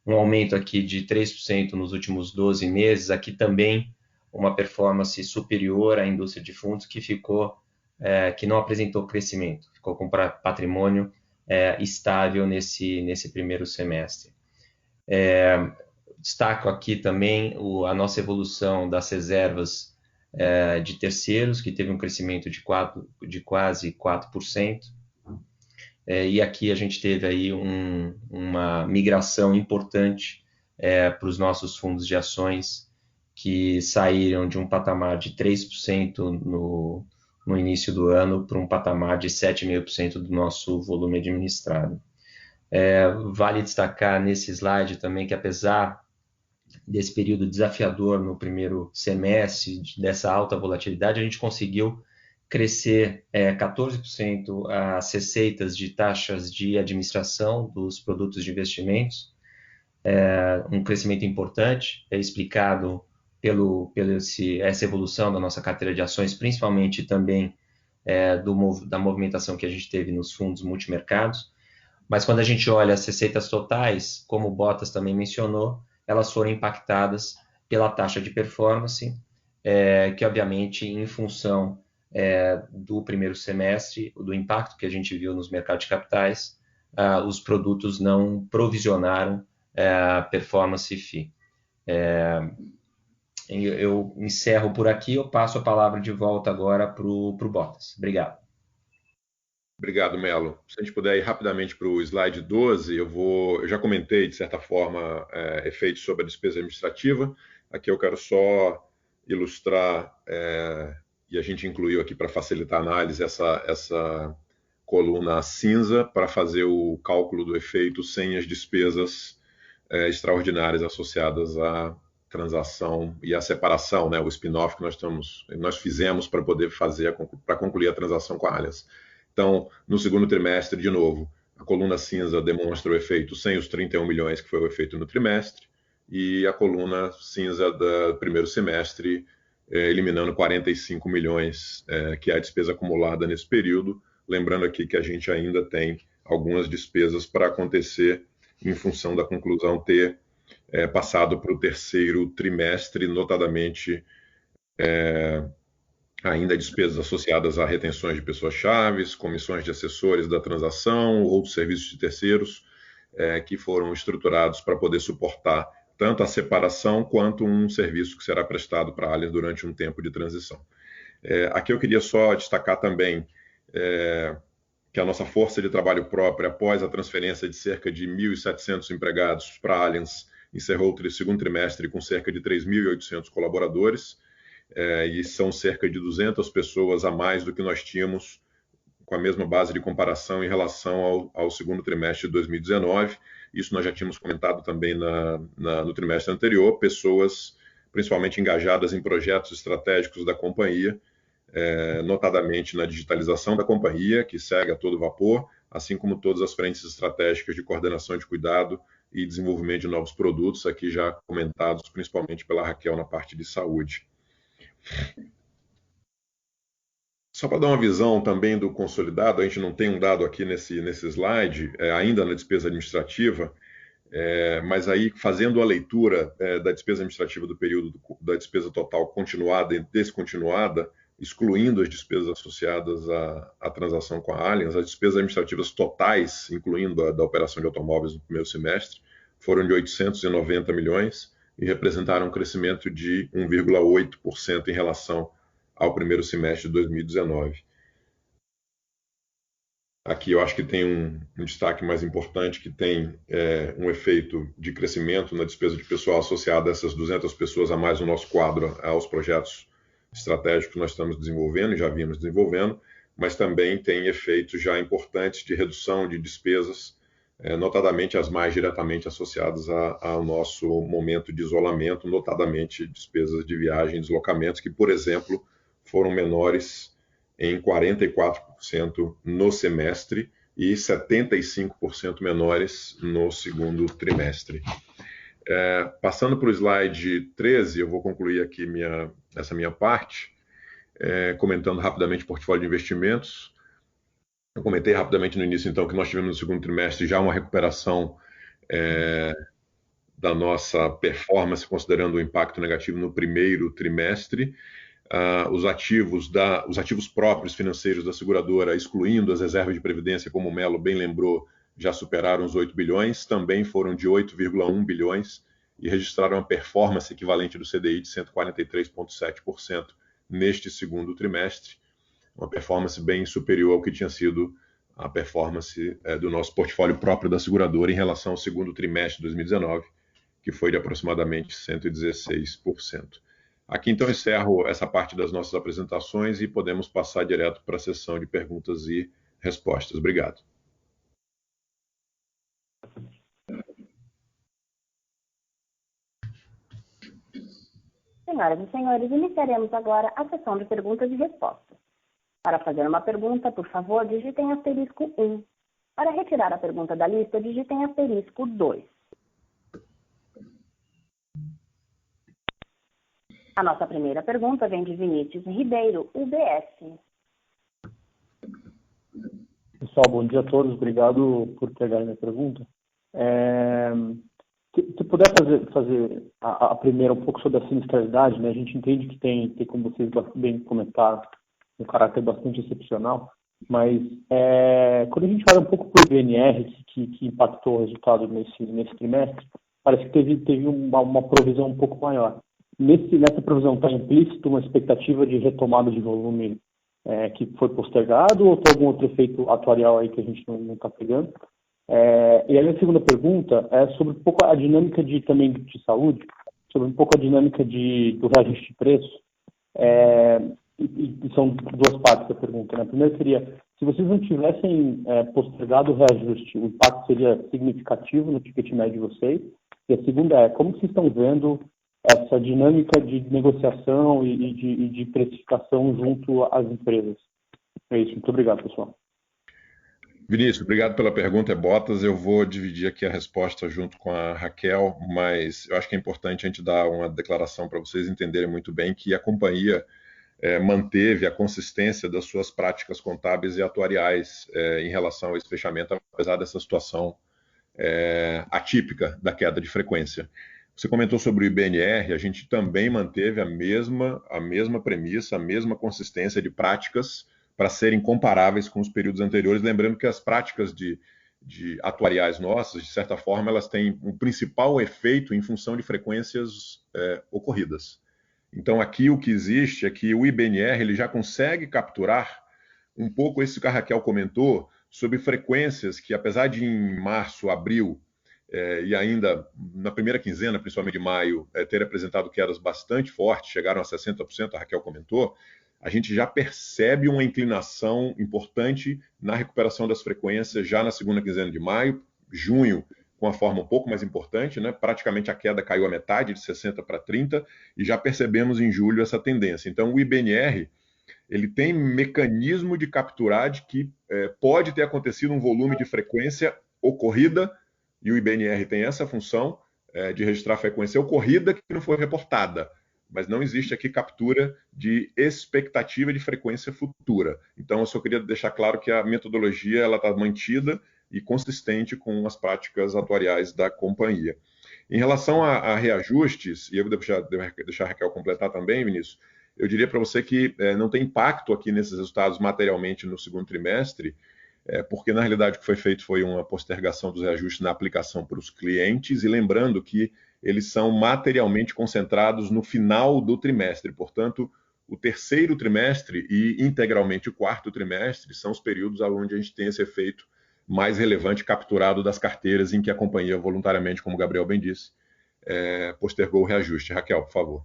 Speaker 5: um aumento aqui de 3% nos últimos 12 meses, aqui também uma performance superior à indústria de fundos que não apresentou crescimento, ficou com patrimônio estável nesse primeiro semestre. Destaco aqui também a nossa evolução das reservas de terceiros, que teve um crescimento de quase 4%. E aqui a gente teve aí uma migração importante para os nossos fundos de ações, que saíram de um patamar de 3% no início do ano para um patamar de 7,5% do nosso volume administrado. Vale destacar nesse slide também que, apesar desse período desafiador no primeiro semestre, dessa alta volatilidade, a gente conseguiu crescer 14% as receitas de taxas de administração dos produtos de investimentos, um crescimento importante, explicado essa evolução da nossa carteira de ações, principalmente também da movimentação que a gente teve nos fundos multimercados. Mas quando a gente olha as receitas totais, como o Bottas também mencionou, elas foram impactadas pela taxa de performance, que obviamente em função do primeiro semestre, do impacto que a gente viu nos mercados de capitais, os produtos não provisionaram performance fee. Eu encerro por aqui, eu passo a palavra de volta agora para o Bottas. Obrigado.
Speaker 3: Obrigado, Melo. Se a gente puder ir rapidamente para o slide 12, eu já comentei, de certa forma, efeitos sobre a despesa administrativa. Aqui eu quero só ilustrar, e a gente incluiu aqui para facilitar a análise, essa coluna cinza para fazer o cálculo do efeito sem as despesas extraordinárias associadas à transação e à separação, né, o spin-off que nós fizemos para poder para concluir a transação com a Allianz. Então, no segundo trimestre, de novo, a coluna cinza demonstra o efeito sem os 31 milhões que foi o efeito no trimestre, e a coluna cinza do primeiro semestre, eliminando 45 milhões, que é a despesa acumulada nesse período. Lembrando aqui que a gente ainda tem algumas despesas para acontecer em função da conclusão ter passado para o terceiro trimestre, notadamente ainda despesas associadas a retenções de pessoas-chave, comissões de assessores da transação, outros serviços de terceiros que foram estruturados para poder suportar tanto a separação quanto um serviço que será prestado para a Allianz durante um tempo de transição. Aqui eu queria só destacar também que a nossa força de trabalho própria, após a transferência de cerca de 1.700 empregados para a Allianz, encerrou o segundo trimestre com cerca de 3.800 colaboradores, e são cerca de 200 pessoas a mais do que nós tínhamos com a mesma base de comparação em relação ao segundo trimestre de 2019. Isso nós já tínhamos comentado também no trimestre anterior, pessoas principalmente engajadas em projetos estratégicos da companhia, notadamente na digitalização da companhia, que segue a todo vapor, assim como todas as frentes estratégicas de coordenação de cuidado e desenvolvimento de novos produtos, aqui já comentados principalmente pela Raquel na parte de saúde. Só para dar uma visão também do consolidado, a gente não tem um dado aqui nesse slide, ainda na despesa administrativa, mas aí fazendo a leitura da despesa administrativa do período da despesa total continuada e descontinuada, excluindo as despesas associadas à transação com a Allianz, as despesas administrativas totais, incluindo a da operação de automóveis no primeiro semestre, foram de 890 milhões e representaram um crescimento de 1,8% em relação ao primeiro semestre de 2019. Aqui eu acho que tem um destaque mais importante, que tem um efeito de crescimento na despesa de pessoal associada a essas 200 pessoas a mais no nosso quadro, aos projetos estratégicos que nós estamos desenvolvendo e já vimos desenvolvendo, mas também tem efeitos já importantes de redução de despesas, notadamente as mais diretamente associadas ao nosso momento de isolamento, notadamente despesas de viagem e deslocamentos, que, por exemplo, foram menores em 44% no semestre e 75% menores no segundo trimestre. Passando para o slide 13, eu vou concluir aqui essa minha parte, comentando rapidamente o portfólio de investimentos. Eu comentei rapidamente no início, então, que nós tivemos no segundo trimestre já uma recuperação da nossa performance, considerando o impacto negativo no primeiro trimestre. Os ativos próprios financeiros da seguradora, excluindo as reservas de previdência, como o Melo bem lembrou, já superaram os 8 bilhões, também foram de 8,1 bilhões e registraram uma performance equivalente do CDI de 143,7% neste segundo trimestre, uma performance bem superior ao que tinha sido a performance do nosso portfólio próprio da seguradora em relação ao segundo trimestre de 2019, que foi de aproximadamente 116%. Aqui, então, encerro essa parte das nossas apresentações e podemos passar direto para a sessão de perguntas e respostas. Obrigado.
Speaker 1: Senhoras e senhores, iniciaremos agora a sessão de perguntas e respostas. Para fazer uma pergunta, por favor, digitem asterisco 1. Para retirar a pergunta da lista, digitem asterisco 2. A nossa primeira pergunta vem de Vinícius Ribeiro, UBS.
Speaker 6: Pessoal, bom dia a todos. Obrigado por pegar minha pergunta. Se puder fazer a primeira um pouco sobre a sinistralidade, né? A gente entende que tem, como vocês bem comentaram, um caráter bastante excepcional, mas quando a gente olha um pouco para o IBNR, que impactou o resultado nesse trimestre, parece que teve uma provisão um pouco maior. Nessa provisão está implícito uma expectativa de retomada de volume que foi postergado, ou tem algum outro efeito atuarial aí que a gente não está pegando? E a minha segunda pergunta é sobre um pouco a dinâmica também de saúde, sobre um pouco a dinâmica do reajuste de preço. E são duas partes da pergunta, né? A primeira seria, se vocês não tivessem postergado o reajuste, o impacto seria significativo no ticket médio de vocês? E a segunda é, como vocês estão vendo essa dinâmica de negociação e de precificação junto às empresas? É isso, muito obrigado, pessoal.
Speaker 3: Vinícius, obrigado pela pergunta, Botas. Eu vou dividir aqui a resposta junto com a Raquel, mas eu acho que é importante a gente dar uma declaração para vocês entenderem muito bem que a companhia manteve a consistência das suas práticas contábeis e atuariais em relação a esse fechamento, apesar dessa situação atípica da queda de frequência. Você comentou sobre o IBNR, a gente também manteve a mesma premissa, a mesma consistência de práticas para serem comparáveis com os períodos anteriores, lembrando que as práticas de atuariais nossas, de certa forma, elas têm um principal efeito em função de frequências ocorridas. Então, aqui o que existe é que o IBNR ele já consegue capturar um pouco isso que a Raquel comentou sobre frequências que, apesar de em março, abril, e ainda na primeira quinzena, principalmente de maio, ter apresentado quedas bastante fortes, chegaram a 60%, a Raquel comentou, a gente já percebe uma inclinação importante na recuperação das frequências já na segunda quinzena de maio, junho, com a forma um pouco mais importante, né? Praticamente a queda caiu a metade, de 60 para 30, e já percebemos em julho essa tendência. Então, o IBNR ele tem mecanismo de capturar de que pode ter acontecido um volume de frequência ocorrida, e o IBNR tem essa função de registrar a frequência ocorrida que não foi reportada, mas não existe aqui captura de expectativa de frequência futura. Então, eu só queria deixar claro que a metodologia está mantida e consistente com as práticas atuariais da companhia. Em relação a reajustes, e eu vou deixar a Raquel completar também, Vinícius, eu diria para você que não tem impacto aqui nesses resultados materialmente no segundo trimestre, porque na realidade o que foi feito foi uma postergação dos reajustes na aplicação para os clientes, e lembrando que eles são materialmente concentrados no final do trimestre, portanto, o terceiro trimestre e integralmente o quarto trimestre são os períodos onde a gente tem esse efeito mais relevante capturado das carteiras em que a companhia voluntariamente, como o Gabriel bem disse, postergou o reajuste. Raquel, por favor.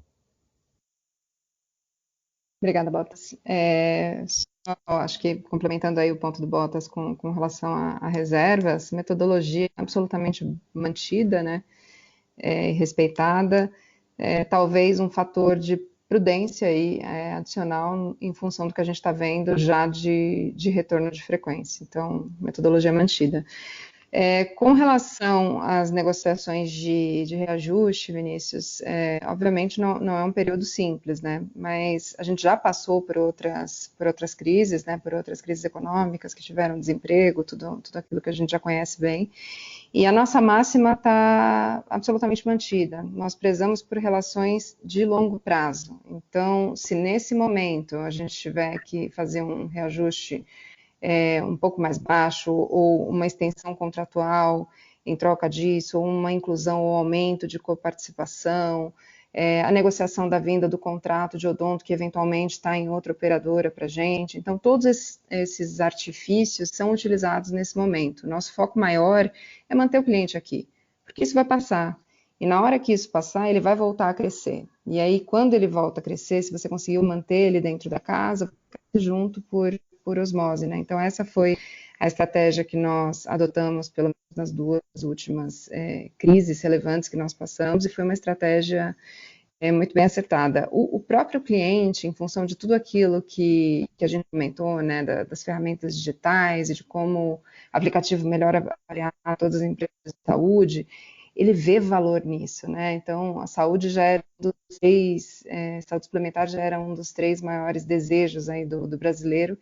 Speaker 4: Obrigada, Bottas. Acho que complementando aí o ponto do Bottas com relação a reservas, metodologia absolutamente mantida, né, respeitada, talvez um fator de prudência aí, adicional em função do que a gente está vendo já de retorno de frequência. Então, metodologia mantida. Com relação às negociações de reajuste, Vinícius, obviamente não é um período simples, né? Mas a gente já passou por outras crises, né? Por outras crises econômicas que tiveram desemprego, tudo aquilo que a gente já conhece bem. E a nossa máxima está absolutamente mantida. Nós prezamos por relações de longo prazo. Então, se nesse momento a gente tiver que fazer um reajuste um pouco mais baixo, ou uma extensão contratual em troca disso, ou uma inclusão ou aumento de coparticipação, a negociação da venda do contrato de odonto que eventualmente está em outra operadora para a gente. Então, todos esses artifícios são utilizados nesse momento. Nosso foco maior é manter o cliente aqui, porque isso vai passar. E na hora que isso passar, ele vai voltar a crescer. E aí, quando ele volta a crescer, se você conseguiu manter ele dentro da casa, junto por osmose, né? Então, essa foi a estratégia que nós adotamos, pelo menos nas duas últimas crises relevantes que nós passamos, e foi uma estratégia muito bem acertada. O próprio cliente, em função de tudo aquilo que a gente comentou, né, das ferramentas digitais e de como o aplicativo melhora avaliar todas as empresas de saúde, ele vê valor nisso, né? Então, a saúde já era saúde suplementar já era um dos 3 maiores desejos aí do brasileiro.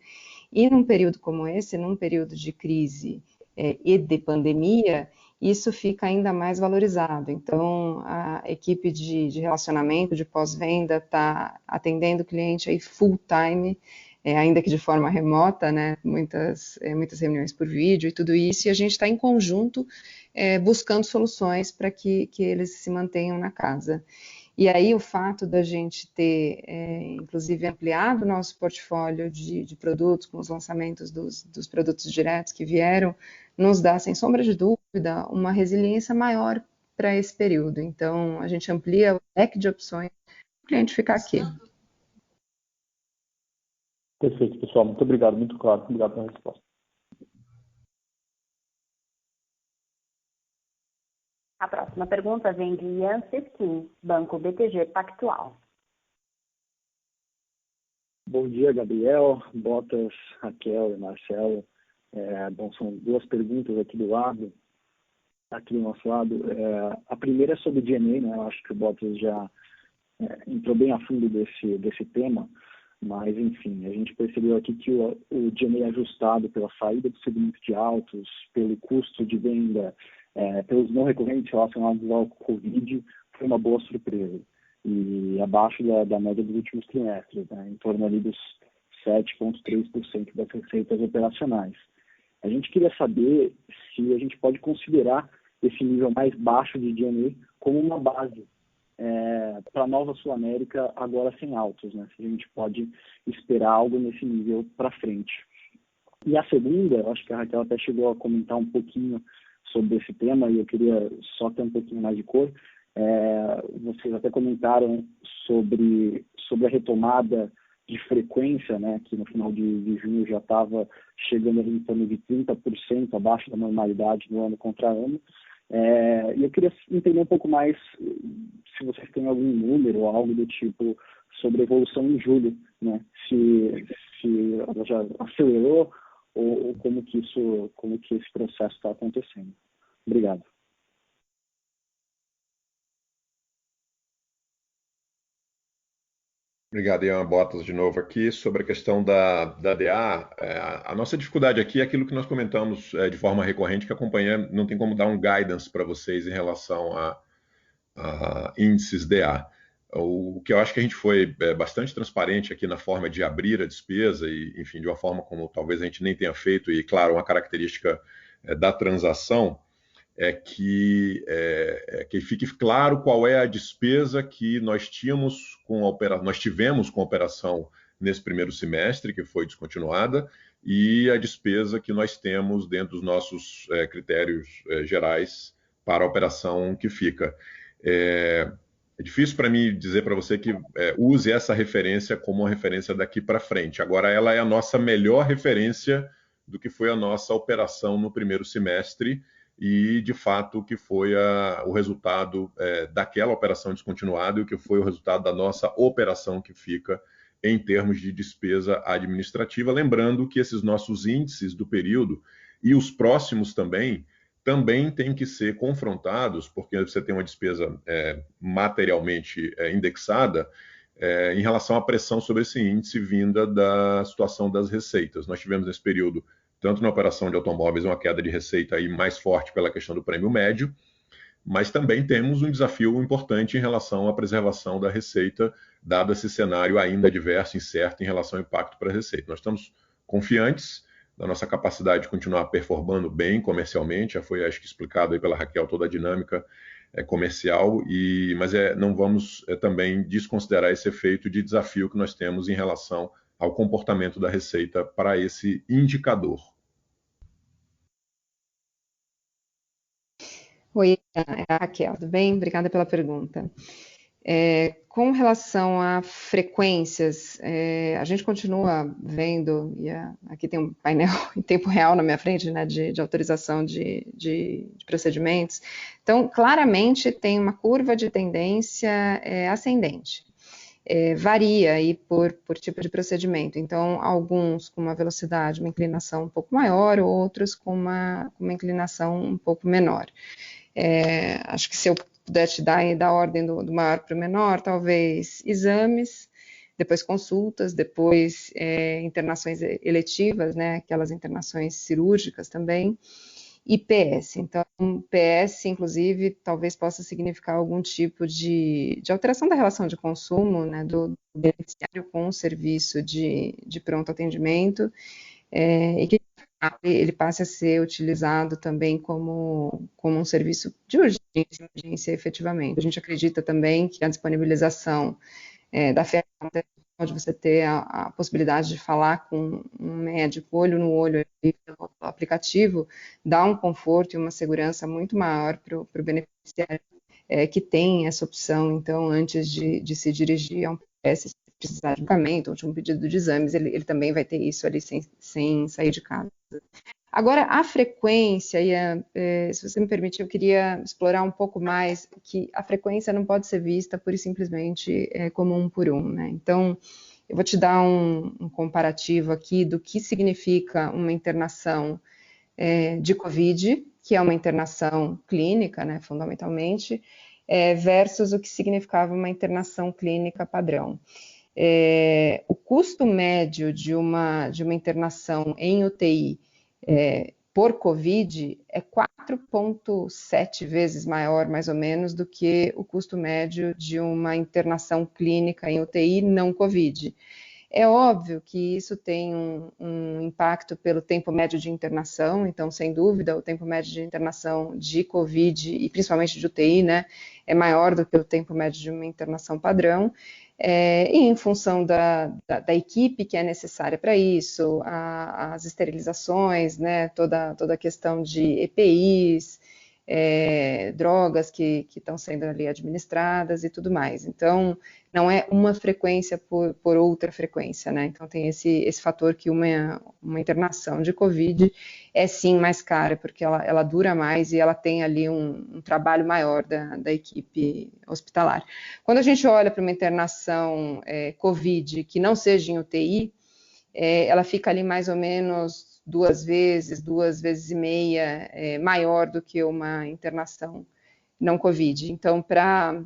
Speaker 4: E num período como esse, num período de crise e de pandemia, isso fica ainda mais valorizado. Então, a equipe de relacionamento, de pós-venda, está atendendo o cliente aí full time, ainda que de forma remota, né? Muitas reuniões por vídeo e tudo isso, e a gente está em conjunto buscando soluções para que eles se mantenham na casa. E aí o fato da gente ter, inclusive, ampliado o nosso portfólio de produtos, com os lançamentos dos produtos diretos que vieram, nos dá, sem sombra de dúvida, uma resiliência maior para esse período. Então, a gente amplia o leque de opções para o cliente ficar aqui.
Speaker 6: Perfeito, pessoal. Muito obrigado, muito claro. Obrigado pela resposta.
Speaker 1: A próxima pergunta vem de Ian Seskin, Banco BTG Pactual.
Speaker 7: Bom dia, Gabriel, Bottas, Raquel e Marcelo. São 2 perguntas aqui do nosso lado. A primeira é sobre o DNA, né? Eu acho que o Bottas já entrou bem a fundo desse tema, mas, enfim, a gente percebeu aqui que o DNA ajustado pela saída do segmento de autos, pelo custo de venda, pelos não recorrentes relacionados ao Covid, foi uma boa surpresa. E abaixo da média dos últimos trimestres, né, em torno ali dos 7,3% das receitas operacionais. A gente queria saber se a gente pode considerar esse nível mais baixo de D&A como uma base para a nova Sul América, agora sem autos, né? Se a gente pode esperar algo nesse nível para frente. E a segunda, eu acho que a Raquel até chegou a comentar um pouquinho sobre esse tema, e eu queria só ter um pouquinho mais de cor. Vocês até comentaram sobre a retomada de frequência, né, que no final de junho já estava chegando ali em torno de 30% abaixo da normalidade no ano contra ano. E eu queria entender um pouco mais se vocês têm algum número ou algo do tipo sobre a evolução em julho, né? Se ela já acelerou ou como que esse processo está acontecendo. Obrigado.
Speaker 3: Obrigado, Ian Botas, de novo aqui. Sobre a questão da DA, a nossa dificuldade aqui é aquilo que nós comentamos de forma recorrente, que a companhia não tem como dar um guidance para vocês em relação a índices DA. O que eu acho que a gente foi bastante transparente aqui na forma de abrir a despesa e, enfim, de uma forma como talvez a gente nem tenha feito, e, claro, uma característica da transação, é que fique claro qual é a despesa que nós tivemos com a operação nesse primeiro semestre, que foi descontinuada, e a despesa que nós temos dentro dos nossos critérios gerais para a operação que fica. É difícil para mim dizer para você que use essa referência como uma referência daqui para frente. Agora, ela é a nossa melhor referência do que foi a nossa operação no primeiro semestre, e, de fato, o que foi o resultado daquela operação descontinuada e o que foi o resultado da nossa operação que fica em termos de despesa administrativa. Lembrando que esses nossos índices do período e os próximos também têm que ser confrontados, porque você tem uma despesa materialmente indexada em relação à pressão sobre esse índice vinda da situação das receitas. Nós tivemos nesse período, tanto na operação de automóveis, uma queda de receita aí mais forte pela questão do prêmio médio, mas também temos um desafio importante em relação à preservação da receita, dado esse cenário ainda adverso, incerto em relação ao impacto para a receita. Nós estamos confiantes da nossa capacidade de continuar performando bem comercialmente, já foi, acho que, explicado aí pela Raquel toda a dinâmica comercial, mas não vamos também desconsiderar esse efeito de desafio que nós temos em relação ao comportamento da receita para esse indicador.
Speaker 4: Oi, é a Raquel, tudo bem? Obrigada pela pergunta. Com relação a frequências, a gente continua vendo, e aqui tem um painel em tempo real na minha frente, né, de autorização de procedimentos. Então, claramente tem uma curva de tendência ascendente. Varia aí por tipo de procedimento. Então, alguns com uma velocidade, uma inclinação um pouco maior, outros com uma inclinação um pouco menor. Acho que se eu puder te dar da ordem do maior para o menor, talvez exames, depois consultas, depois internações eletivas, né, aquelas internações cirúrgicas também, e PS. Então, PS, inclusive, talvez possa significar algum tipo de alteração da relação de consumo, né, do beneficiário com o serviço de pronto atendimento, e que ele passe a ser utilizado também como um serviço de urgência, efetivamente. A gente acredita também que a disponibilização da ferramenta de você ter a possibilidade de falar com um médico olho no olho pelo aplicativo dá um conforto e uma segurança muito maior para o beneficiário que tem essa opção. Então, antes de se dirigir a um PS, se precisar de medicamento ou de um pedido de exames, ele também vai ter isso ali sem sair de casa. Agora, a frequência, se você me permitir, eu queria explorar um pouco mais que a frequência não pode ser vista pura e simplesmente como um por um, né? Então, eu vou te dar um comparativo aqui do que significa uma internação de COVID, que é uma internação clínica, né, fundamentalmente, versus o que significava uma internação clínica padrão. O custo médio de uma internação em UTI por COVID é 4,7 vezes maior, mais ou menos, do que o custo médio de uma internação clínica em UTI não COVID. É óbvio que isso tem um impacto pelo tempo médio de internação, então, sem dúvida, o tempo médio de internação de COVID, e principalmente de UTI, né, é maior do que o tempo médio de uma internação padrão, e em função da equipe que é necessária para isso, as esterilizações, né, toda a questão de EPIs, drogas que estão sendo ali administradas e tudo mais. Então, não é uma frequência por outra frequência, né? Então, tem esse fator que uma internação de COVID é sim mais cara, porque ela dura mais e ela tem ali um trabalho maior da equipe hospitalar. Quando a gente olha para uma internação COVID que não seja em UTI, ela fica ali mais ou menos 2 vezes e meia maior do que uma internação não COVID. Então, para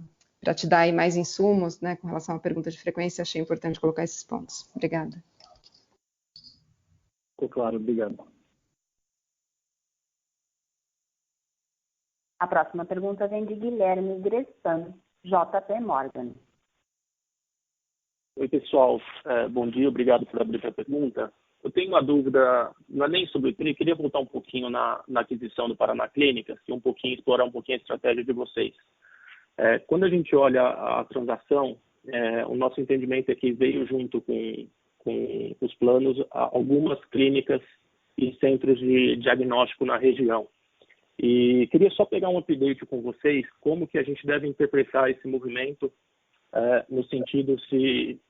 Speaker 4: te dar aí mais insumos, né, com relação à pergunta de frequência, achei importante colocar esses pontos. Obrigada.
Speaker 6: Ficou claro, obrigado.
Speaker 1: A próxima pergunta vem de Guilherme Grespan, JP Morgan.
Speaker 8: Oi, pessoal. Bom dia, obrigado por abrir a pergunta. Eu tenho uma dúvida, não é nem sobre o clínico, queria voltar um pouquinho na aquisição do Paraná Clínicas e explorar um pouquinho a estratégia de vocês. Quando a gente olha a transação, o nosso entendimento é que veio junto com os planos algumas clínicas e centros de diagnóstico na região. E queria só pegar um update com vocês, como que a gente deve interpretar esse movimento, no sentido se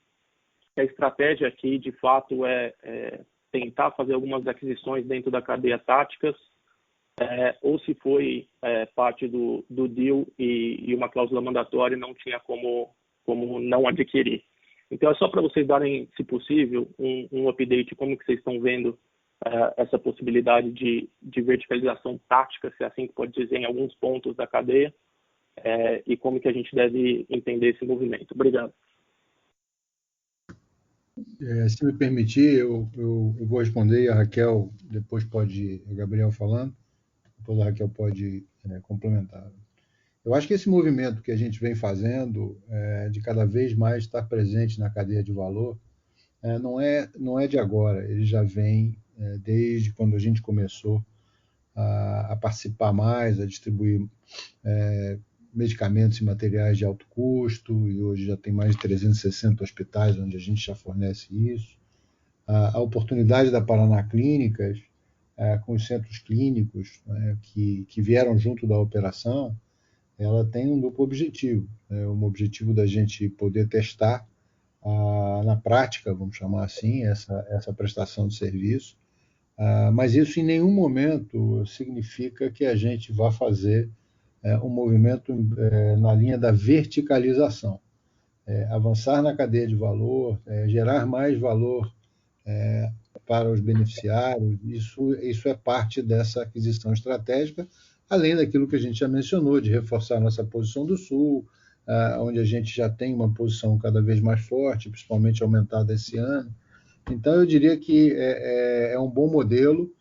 Speaker 8: a estratégia aqui, de fato, é tentar fazer algumas aquisições dentro da cadeia táticas, ou se foi parte do deal e uma cláusula mandatória não tinha como não adquirir. Então, é só para vocês darem, se possível, um update, como que vocês estão vendo essa possibilidade de verticalização tática, se é assim que pode dizer, em alguns pontos da cadeia, e como que a gente deve entender esse movimento. Obrigado.
Speaker 2: Se me permitir, eu vou responder e a Raquel depois pode, o Gabriel falando, depois a Raquel pode complementar. Eu acho que esse movimento que a gente vem fazendo, de cada vez mais estar presente na cadeia de valor, não é de agora, ele já vem desde quando a gente começou a participar mais, a distribuir medicamentos e materiais de alto custo, e hoje já tem mais de 360 hospitais onde a gente já fornece isso. A oportunidade da Paraná Clínicas, com os centros clínicos, né, que vieram junto da operação, ela tem um duplo objetivo. Um objetivo da gente poder testar na prática, vamos chamar assim, essa prestação de serviço, mas isso em nenhum momento significa que a gente vá fazer um movimento na linha da verticalização. Avançar na cadeia de valor, gerar mais valor para os beneficiários, isso é parte dessa aquisição estratégica, além daquilo que a gente já mencionou, de reforçar nossa posição do Sul, onde a gente já tem uma posição cada vez mais forte, principalmente aumentada esse ano. Então, eu diria que é um bom modelo,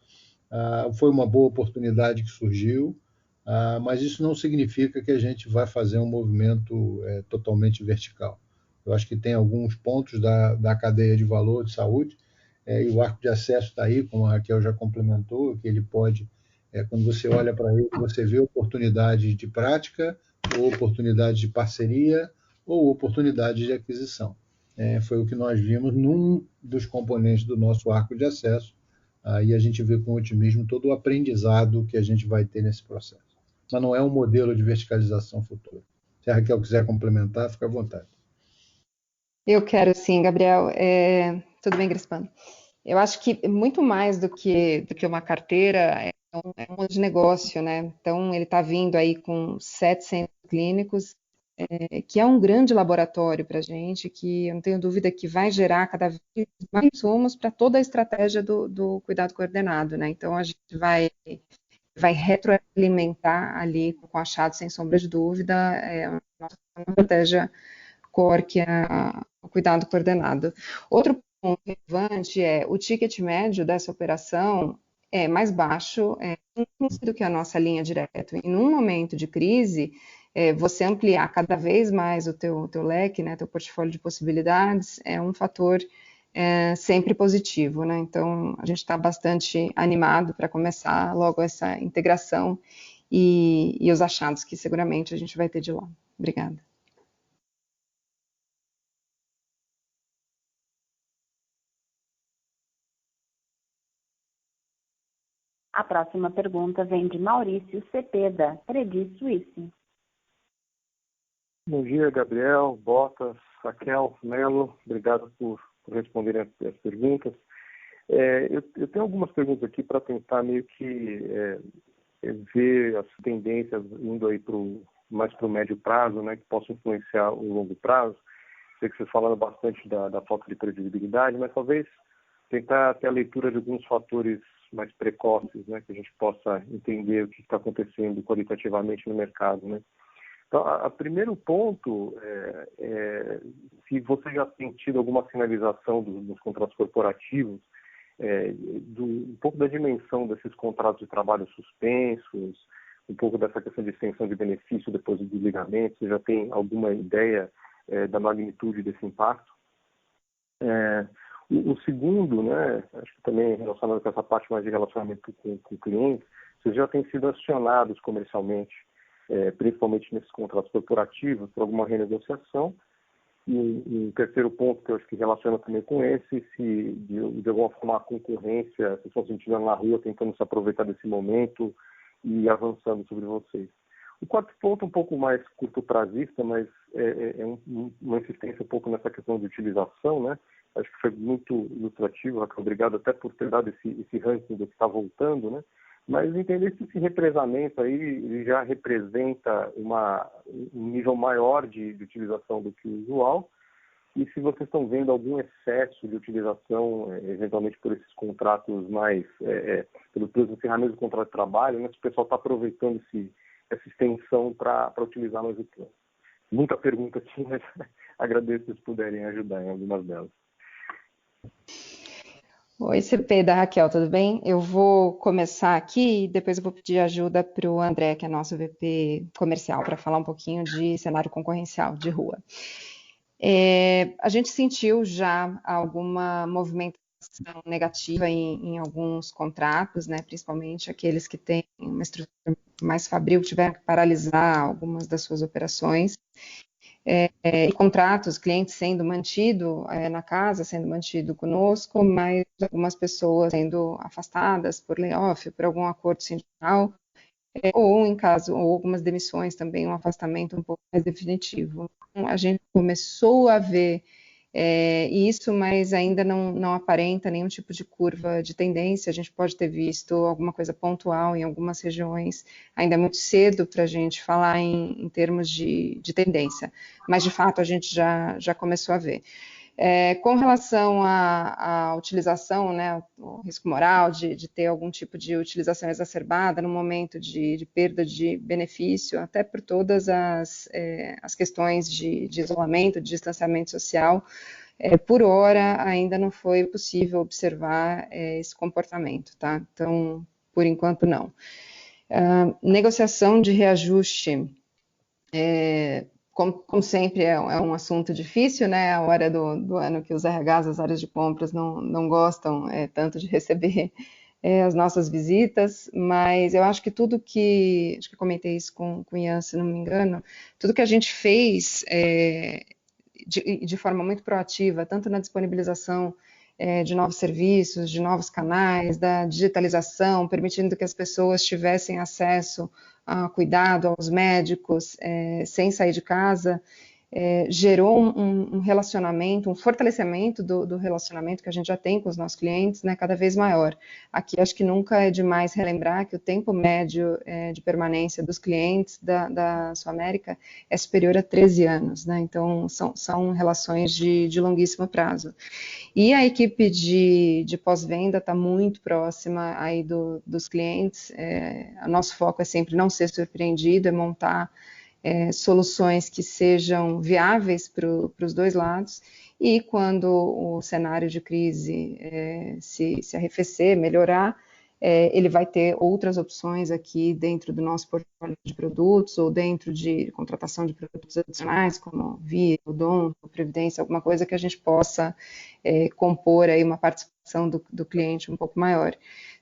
Speaker 2: foi uma boa oportunidade que surgiu, mas isso não significa que a gente vai fazer um movimento totalmente vertical. Eu acho que tem alguns pontos da cadeia de valor de saúde, e o arco de acesso está aí, como a Raquel já complementou, que ele pode, quando você olha para ele, você vê oportunidade de prática, ou oportunidade de parceria, ou oportunidade de aquisição. Foi o que nós vimos num dos componentes do nosso arco de acesso, e a gente vê com otimismo todo o aprendizado que a gente vai ter nesse processo. Mas não é um modelo de verticalização futura. Se a Raquel quiser complementar, fica à vontade.
Speaker 4: Eu quero sim, Gabriel. Tudo bem, Grespan? Eu acho que muito mais do que uma carteira é um modelo de negócio, né? Então, ele está vindo aí com 700 clínicos, que é um grande laboratório para a gente, que eu não tenho dúvida que vai gerar cada vez mais insumos para toda a estratégia do cuidado coordenado, né? Então, a gente vai retroalimentar ali com achados, sem sombra de dúvida, a nossa estratégia core, que é o cuidado coordenado. Outro ponto relevante o ticket médio dessa operação é mais baixo do que a nossa linha direto. E num momento de crise, você ampliar cada vez mais o teu leque, né, teu portfólio de possibilidades, é um fator sempre positivo, né? Então, a gente está bastante animado para começar logo essa integração e os achados que seguramente a gente vai ter de lá. Obrigada.
Speaker 1: A próxima pergunta vem de Maurício Cepeda, Credit Suisse.
Speaker 9: Bom dia, Gabriel, Bottas, Raquel, Melo. Obrigado por responderem as perguntas. Eu tenho algumas perguntas aqui para tentar meio que ver as tendências indo aí mais para o médio prazo, né, que possam influenciar o longo prazo. Sei que vocês falaram bastante da falta de previsibilidade, mas talvez tentar ter a leitura de alguns fatores mais precoces, né, que a gente possa entender o que está acontecendo qualitativamente no mercado, né. Então, o primeiro ponto é se você já tem tido alguma sinalização dos contratos corporativos, um pouco da dimensão desses contratos de trabalho suspensos, um pouco dessa questão de extensão de benefício depois do desligamento, você já tem alguma ideia da magnitude desse impacto? O segundo, né, acho que também relacionado com essa parte mais de relacionamento com o cliente, vocês já têm sido acionados comercialmente, principalmente nesses contratos corporativos, por alguma renegociação. E um terceiro ponto que eu acho que relaciona também com esse, se de alguma forma a concorrência, vocês estão sentindo na rua, tentando se aproveitar desse momento e avançando sobre vocês. O quarto ponto, um pouco mais curto prazista, mas uma insistência um pouco nessa questão de utilização, né? Acho que foi muito ilustrativo, Raquel, obrigado até por ter dado esse ranking do que está voltando, né? Mas entender se esse represamento aí ele já representa um nível maior de utilização do que o usual, e se vocês estão vendo algum excesso de utilização, eventualmente por esses contratos mais, pelos encerramentos do contrato de trabalho, né? Se o pessoal está aproveitando essa extensão para utilizar mais o plano. Muita pergunta aqui, mas agradeço se vocês puderem ajudar em algumas delas.
Speaker 4: Oi, Cepeda, Raquel, tudo bem? Eu vou começar aqui e depois eu vou pedir ajuda para o André, que é nosso VP comercial, para falar um pouquinho de cenário concorrencial de rua. A gente sentiu já alguma movimentação negativa em alguns contratos, né, principalmente aqueles que têm uma estrutura mais fabril, tiveram que paralisar algumas das suas operações. E contratos, clientes sendo mantido na casa, sendo mantido conosco, mas algumas pessoas sendo afastadas por layoff, por algum acordo sindical, ou em caso, ou algumas demissões também, um afastamento um pouco mais definitivo. Então, a gente começou a ver isso, mas ainda não aparenta nenhum tipo de curva de tendência. A gente pode ter visto alguma coisa pontual em algumas regiões, ainda é muito cedo para a gente falar em termos de tendência, mas de fato a gente já começou a ver. Com relação à utilização, né, o risco moral de ter algum tipo de utilização exacerbada no momento de perda de benefício, até por todas as questões de isolamento, de distanciamento social, por hora ainda não foi possível observar esse comportamento, tá? Então, por enquanto não. Negociação de reajuste, como sempre, é um assunto difícil, né? A hora do ano que os RHs, as áreas de compras, não gostam tanto de receber as nossas visitas, mas eu acho que acho que comentei isso com o Ian, se não me engano, tudo que a gente fez de forma muito proativa, tanto na disponibilização de novos serviços, de novos canais, da digitalização, permitindo que as pessoas tivessem acesso a cuidado aos médicos, sem sair de casa, gerou um relacionamento, um fortalecimento do relacionamento que a gente já tem com os nossos clientes, né, cada vez maior. Aqui acho que nunca é demais relembrar que o tempo médio de permanência dos clientes da Sul América é superior a 13 anos, né, então são relações de longuíssimo prazo. E a equipe de pós-venda está muito próxima aí dos clientes. O nosso foco é sempre não ser surpreendido, é montar soluções que sejam viáveis para os dois lados, e quando o cenário de crise se arrefecer, melhorar, ele vai ter outras opções aqui dentro do nosso portfólio de produtos ou dentro de contratação de produtos adicionais, como VIA, odonto, previdência, alguma coisa que a gente possa compor aí uma participação do cliente um pouco maior.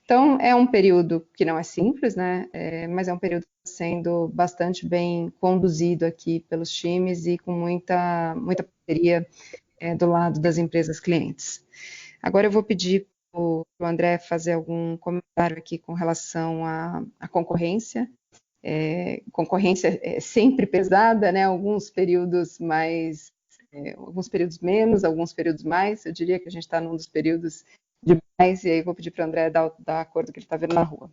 Speaker 4: Então, é um período que não é simples, né? Mas é um período que está sendo bastante bem conduzido aqui pelos times e com muita parceria do lado das empresas clientes. Agora eu vou pedir para o André fazer algum comentário aqui com relação à concorrência. Concorrência é sempre pesada, né? Alguns períodos mais, alguns períodos menos, alguns períodos mais. Eu diria que a gente está num dos períodos de mais, e aí vou pedir para o André dar a cor do que ele está vendo na rua.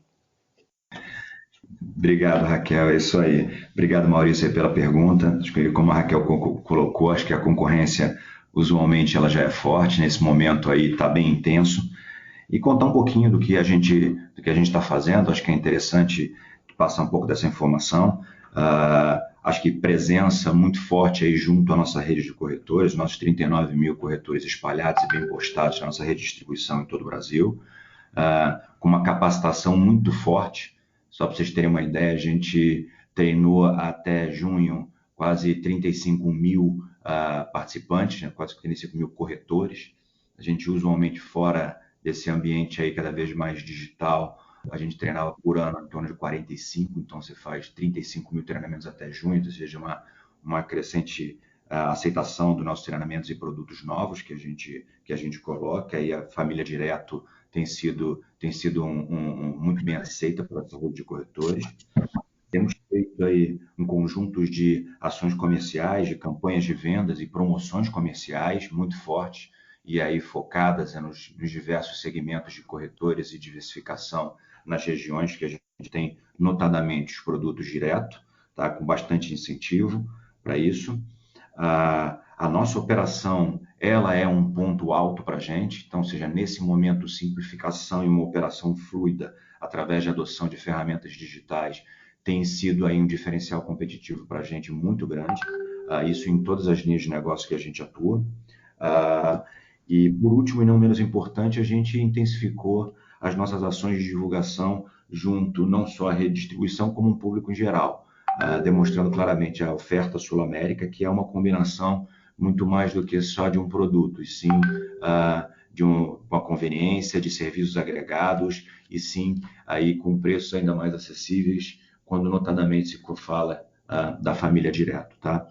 Speaker 10: Obrigado, Raquel, é isso aí. Obrigado, Maurício, pela pergunta. Acho que, como a Raquel colocou, acho que a concorrência, usualmente, ela já é forte, nesse momento aí está bem intenso. E contar um pouquinho do que a gente está fazendo, acho que é interessante passar um pouco dessa informação. Acho que presença muito forte aí junto à nossa rede de corretores, nossos 39 mil corretores espalhados e bem postados na nossa rede de distribuição em todo o Brasil, com uma capacitação muito forte. Só para vocês terem uma ideia, a gente treinou até junho quase 35 mil participantes, né, quase 35 mil corretores. A gente usualmente fora desse ambiente aí cada vez mais digital, a gente treinava por ano em torno de 45, então você faz 35 mil treinamentos até junho, ou seja, uma crescente aceitação dos nossos treinamentos e produtos novos que a gente coloca, e a família Direto tem sido muito bem aceita pela saúde de corretores. Temos feito aí um conjunto de ações comerciais, de campanhas de vendas e promoções comerciais muito fortes, e aí focadas nos diversos segmentos de corretores e diversificação nas regiões que a gente tem, notadamente os produtos direto, tá? Com bastante incentivo para isso. A nossa operação, ela é um ponto alto para a gente, então, seja nesse momento, simplificação e uma operação fluida, através de adoção de ferramentas digitais, tem sido aí um diferencial competitivo para a gente muito grande, isso em todas as linhas de negócio que a gente atua. E, por último e não menos importante, a gente intensificou as nossas ações de divulgação junto não só à rede de distribuição, como um público em geral, demonstrando claramente a oferta Sul-América, que é uma combinação muito mais do que só de um produto, e sim de uma conveniência, de serviços agregados, e sim aí com preços ainda mais acessíveis, quando notadamente se fala da família Direto, tá?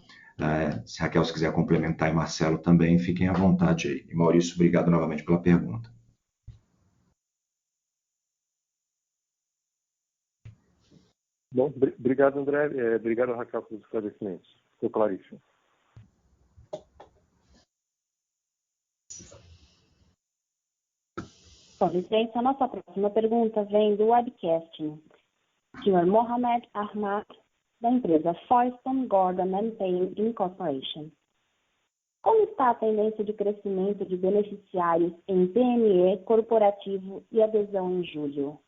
Speaker 10: Se Raquel, se quiser complementar, e Marcelo também, fiquem à vontade aí. E Maurício, obrigado novamente pela pergunta.
Speaker 9: Bom, obrigado, André. Obrigado, Raquel, pelos esclarecimentos. Ficou claríssimo.
Speaker 1: Com licença, a nossa próxima pergunta vem do webcast. Sr. Mohamed Ahmad, da empresa Foyston Gordon & Payne Incorporation. Como está a tendência de crescimento de beneficiários em PME, corporativo e adesão em julho?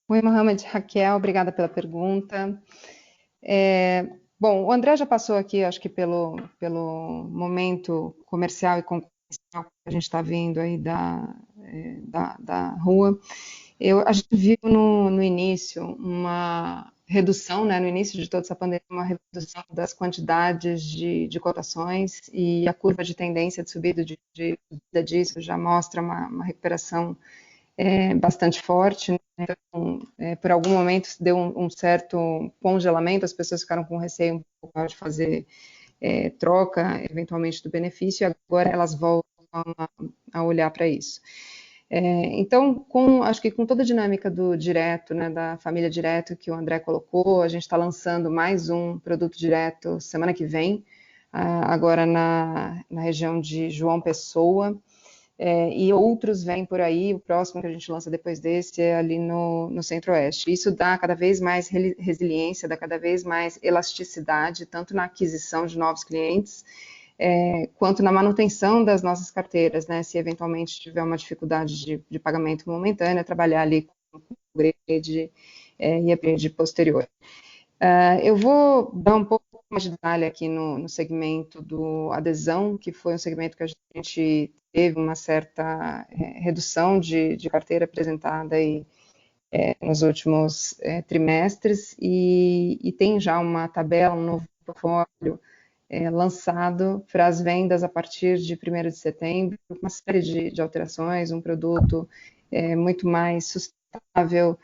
Speaker 4: Oi, Mohamed, Raquel, obrigada pela pergunta. Bom, o André já passou aqui, acho que pelo momento comercial e concorrencial que a gente está vendo aí da rua. A gente viu no início uma redução, né, no início de toda essa pandemia, uma redução das quantidades de cotações, e a curva de tendência de subida disso já mostra uma recuperação bastante forte, né? Então, por algum momento deu um certo congelamento, as pessoas ficaram com receio um pouco de fazer troca, eventualmente, do benefício, e agora elas voltam a olhar para isso. Então, acho que com toda a dinâmica do direto, né, da família Direto que o André colocou, a gente está lançando mais um produto direto semana que vem, agora na região de João Pessoa, e outros vêm por aí. O próximo que a gente lança depois desse é ali no Centro-Oeste. Isso dá cada vez mais resiliência, dá cada vez mais elasticidade, tanto na aquisição de novos clientes, quanto na manutenção das nossas carteiras, né? Se eventualmente tiver uma dificuldade de pagamento momentânea, trabalhar ali com upgrade e upgrade posterior. Eu vou dar um pouco mais detalhe aqui no segmento do adesão, que foi um segmento que a gente teve uma certa redução de carteira apresentada aí, nos últimos trimestres, e tem já uma tabela, um novo portfólio lançado para as vendas a partir de 1º de setembro, uma série de alterações, um produto muito mais sustentável,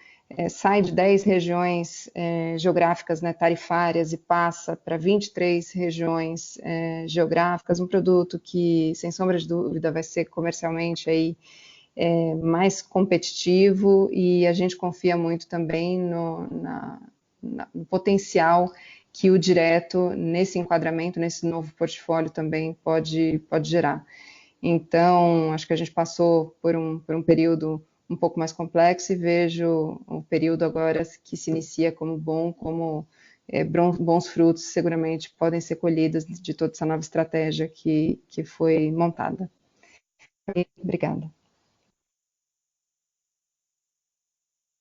Speaker 4: sai de 10 regiões geográficas, né, tarifárias, e passa para 23 regiões geográficas, um produto que, sem sombra de dúvida, vai ser comercialmente aí, mais competitivo, e a gente confia muito também no potencial que o direto, nesse enquadramento, nesse novo portfólio também pode gerar. Então, acho que a gente passou por um período um pouco mais complexo, e vejo o período agora que se inicia como bom, como bons frutos seguramente podem ser colhidos de toda essa nova estratégia que foi montada. Obrigada.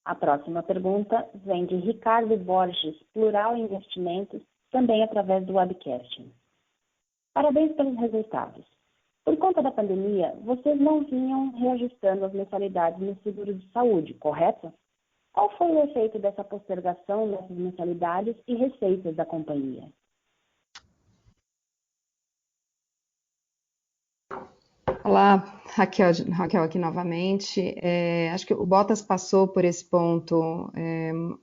Speaker 1: A próxima pergunta vem de Ricardo Borges, Plural Investimentos, também através do webcast. Parabéns pelos resultados. Por conta da pandemia, vocês não vinham reajustando as mensalidades no seguro de saúde, correto? Qual foi o efeito dessa postergação dessas mensalidades e receitas da companhia?
Speaker 4: Olá, Raquel aqui novamente. Acho que o Bottas passou por esse ponto um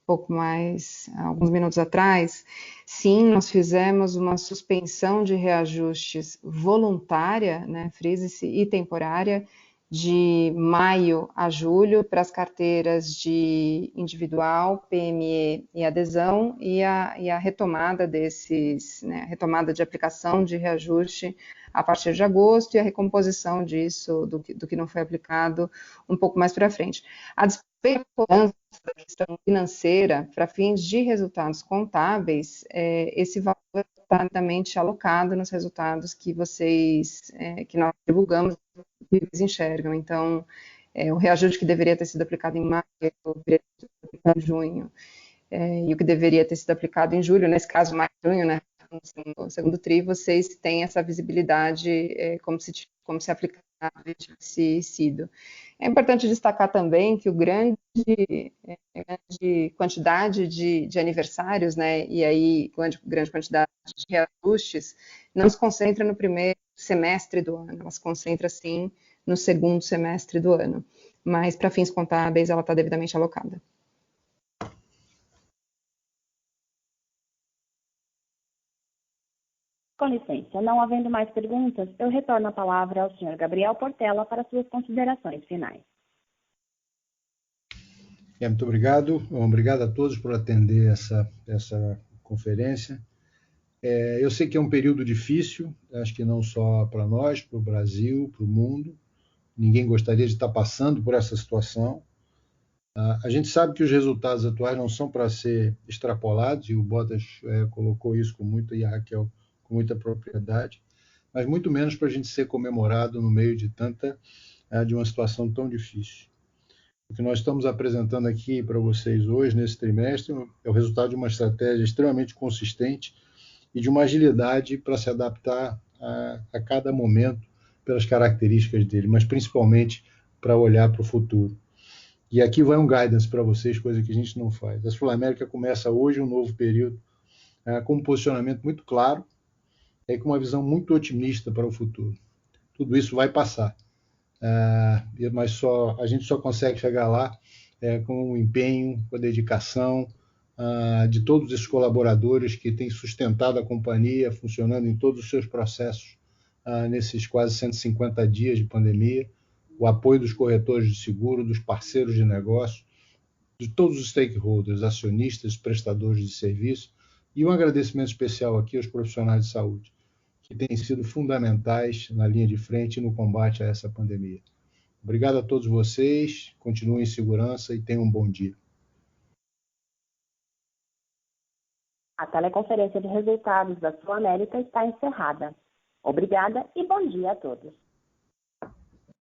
Speaker 4: pouco mais, alguns minutos atrás. Sim, nós fizemos uma suspensão de reajustes voluntária, né, frise-se, e temporária, de maio a julho para as carteiras de individual, PME e adesão, e a retomada desses, né, a retomada de aplicação de reajuste a partir de agosto, e a recomposição disso, do que não foi aplicado, um pouco mais para frente. A despeito da questão financeira, para fins de resultados contábeis, esse valor está devidamente alocado nos resultados que que nós divulgamos, que eles enxergam. Então, o reajuste que deveria ter sido aplicado em maio, deveria ter sido aplicado em junho, e o que deveria ter sido aplicado em julho, nesse caso, maio e junho, né, no segundo TRI, vocês têm essa visibilidade como se aplicava tivesse sido. É importante destacar também que o grande quantidade de aniversários, né, e aí grande quantidade de reajustes, não se concentra no primeiro semestre do ano, ela se concentra, sim, no segundo semestre do ano. Mas, para fins contábeis, ela está devidamente alocada.
Speaker 1: Com licença, não havendo mais perguntas, eu retorno a palavra ao senhor Gabriel Portela para suas considerações finais.
Speaker 2: Muito obrigado. Obrigado a todos por atender essa conferência. Eu sei que é um período difícil, acho que não só para nós, para o Brasil, para o mundo. Ninguém gostaria de estar passando por essa situação. A gente sabe que os resultados atuais não são para ser extrapolados, e o Bottas colocou isso e a Raquel com muita propriedade, mas muito menos para a gente ser comemorado no meio de uma situação tão difícil. O que nós estamos apresentando aqui para vocês hoje, nesse trimestre, é o resultado de uma estratégia extremamente consistente e de uma agilidade para se adaptar a cada momento pelas características dele, mas principalmente para olhar para o futuro. E aqui vai um guidance para vocês, coisa que a gente não faz. A Sul América começa hoje um novo período com um posicionamento muito claro e com uma visão muito otimista para o futuro. Tudo isso vai passar, mas a gente só consegue chegar lá com o empenho, com a dedicação de todos esses colaboradores que têm sustentado a companhia, funcionando em todos os seus processos nesses quase 150 dias de pandemia, o apoio dos corretores de seguro, dos parceiros de negócio, de todos os stakeholders, acionistas, prestadores de serviço, e um agradecimento especial aqui aos profissionais de saúde, que têm sido fundamentais na linha de frente no combate a essa pandemia. Obrigado a todos vocês, continuem em segurança e tenham um bom dia.
Speaker 1: A teleconferência de resultados da Sul América está encerrada. Obrigada e bom dia a todos.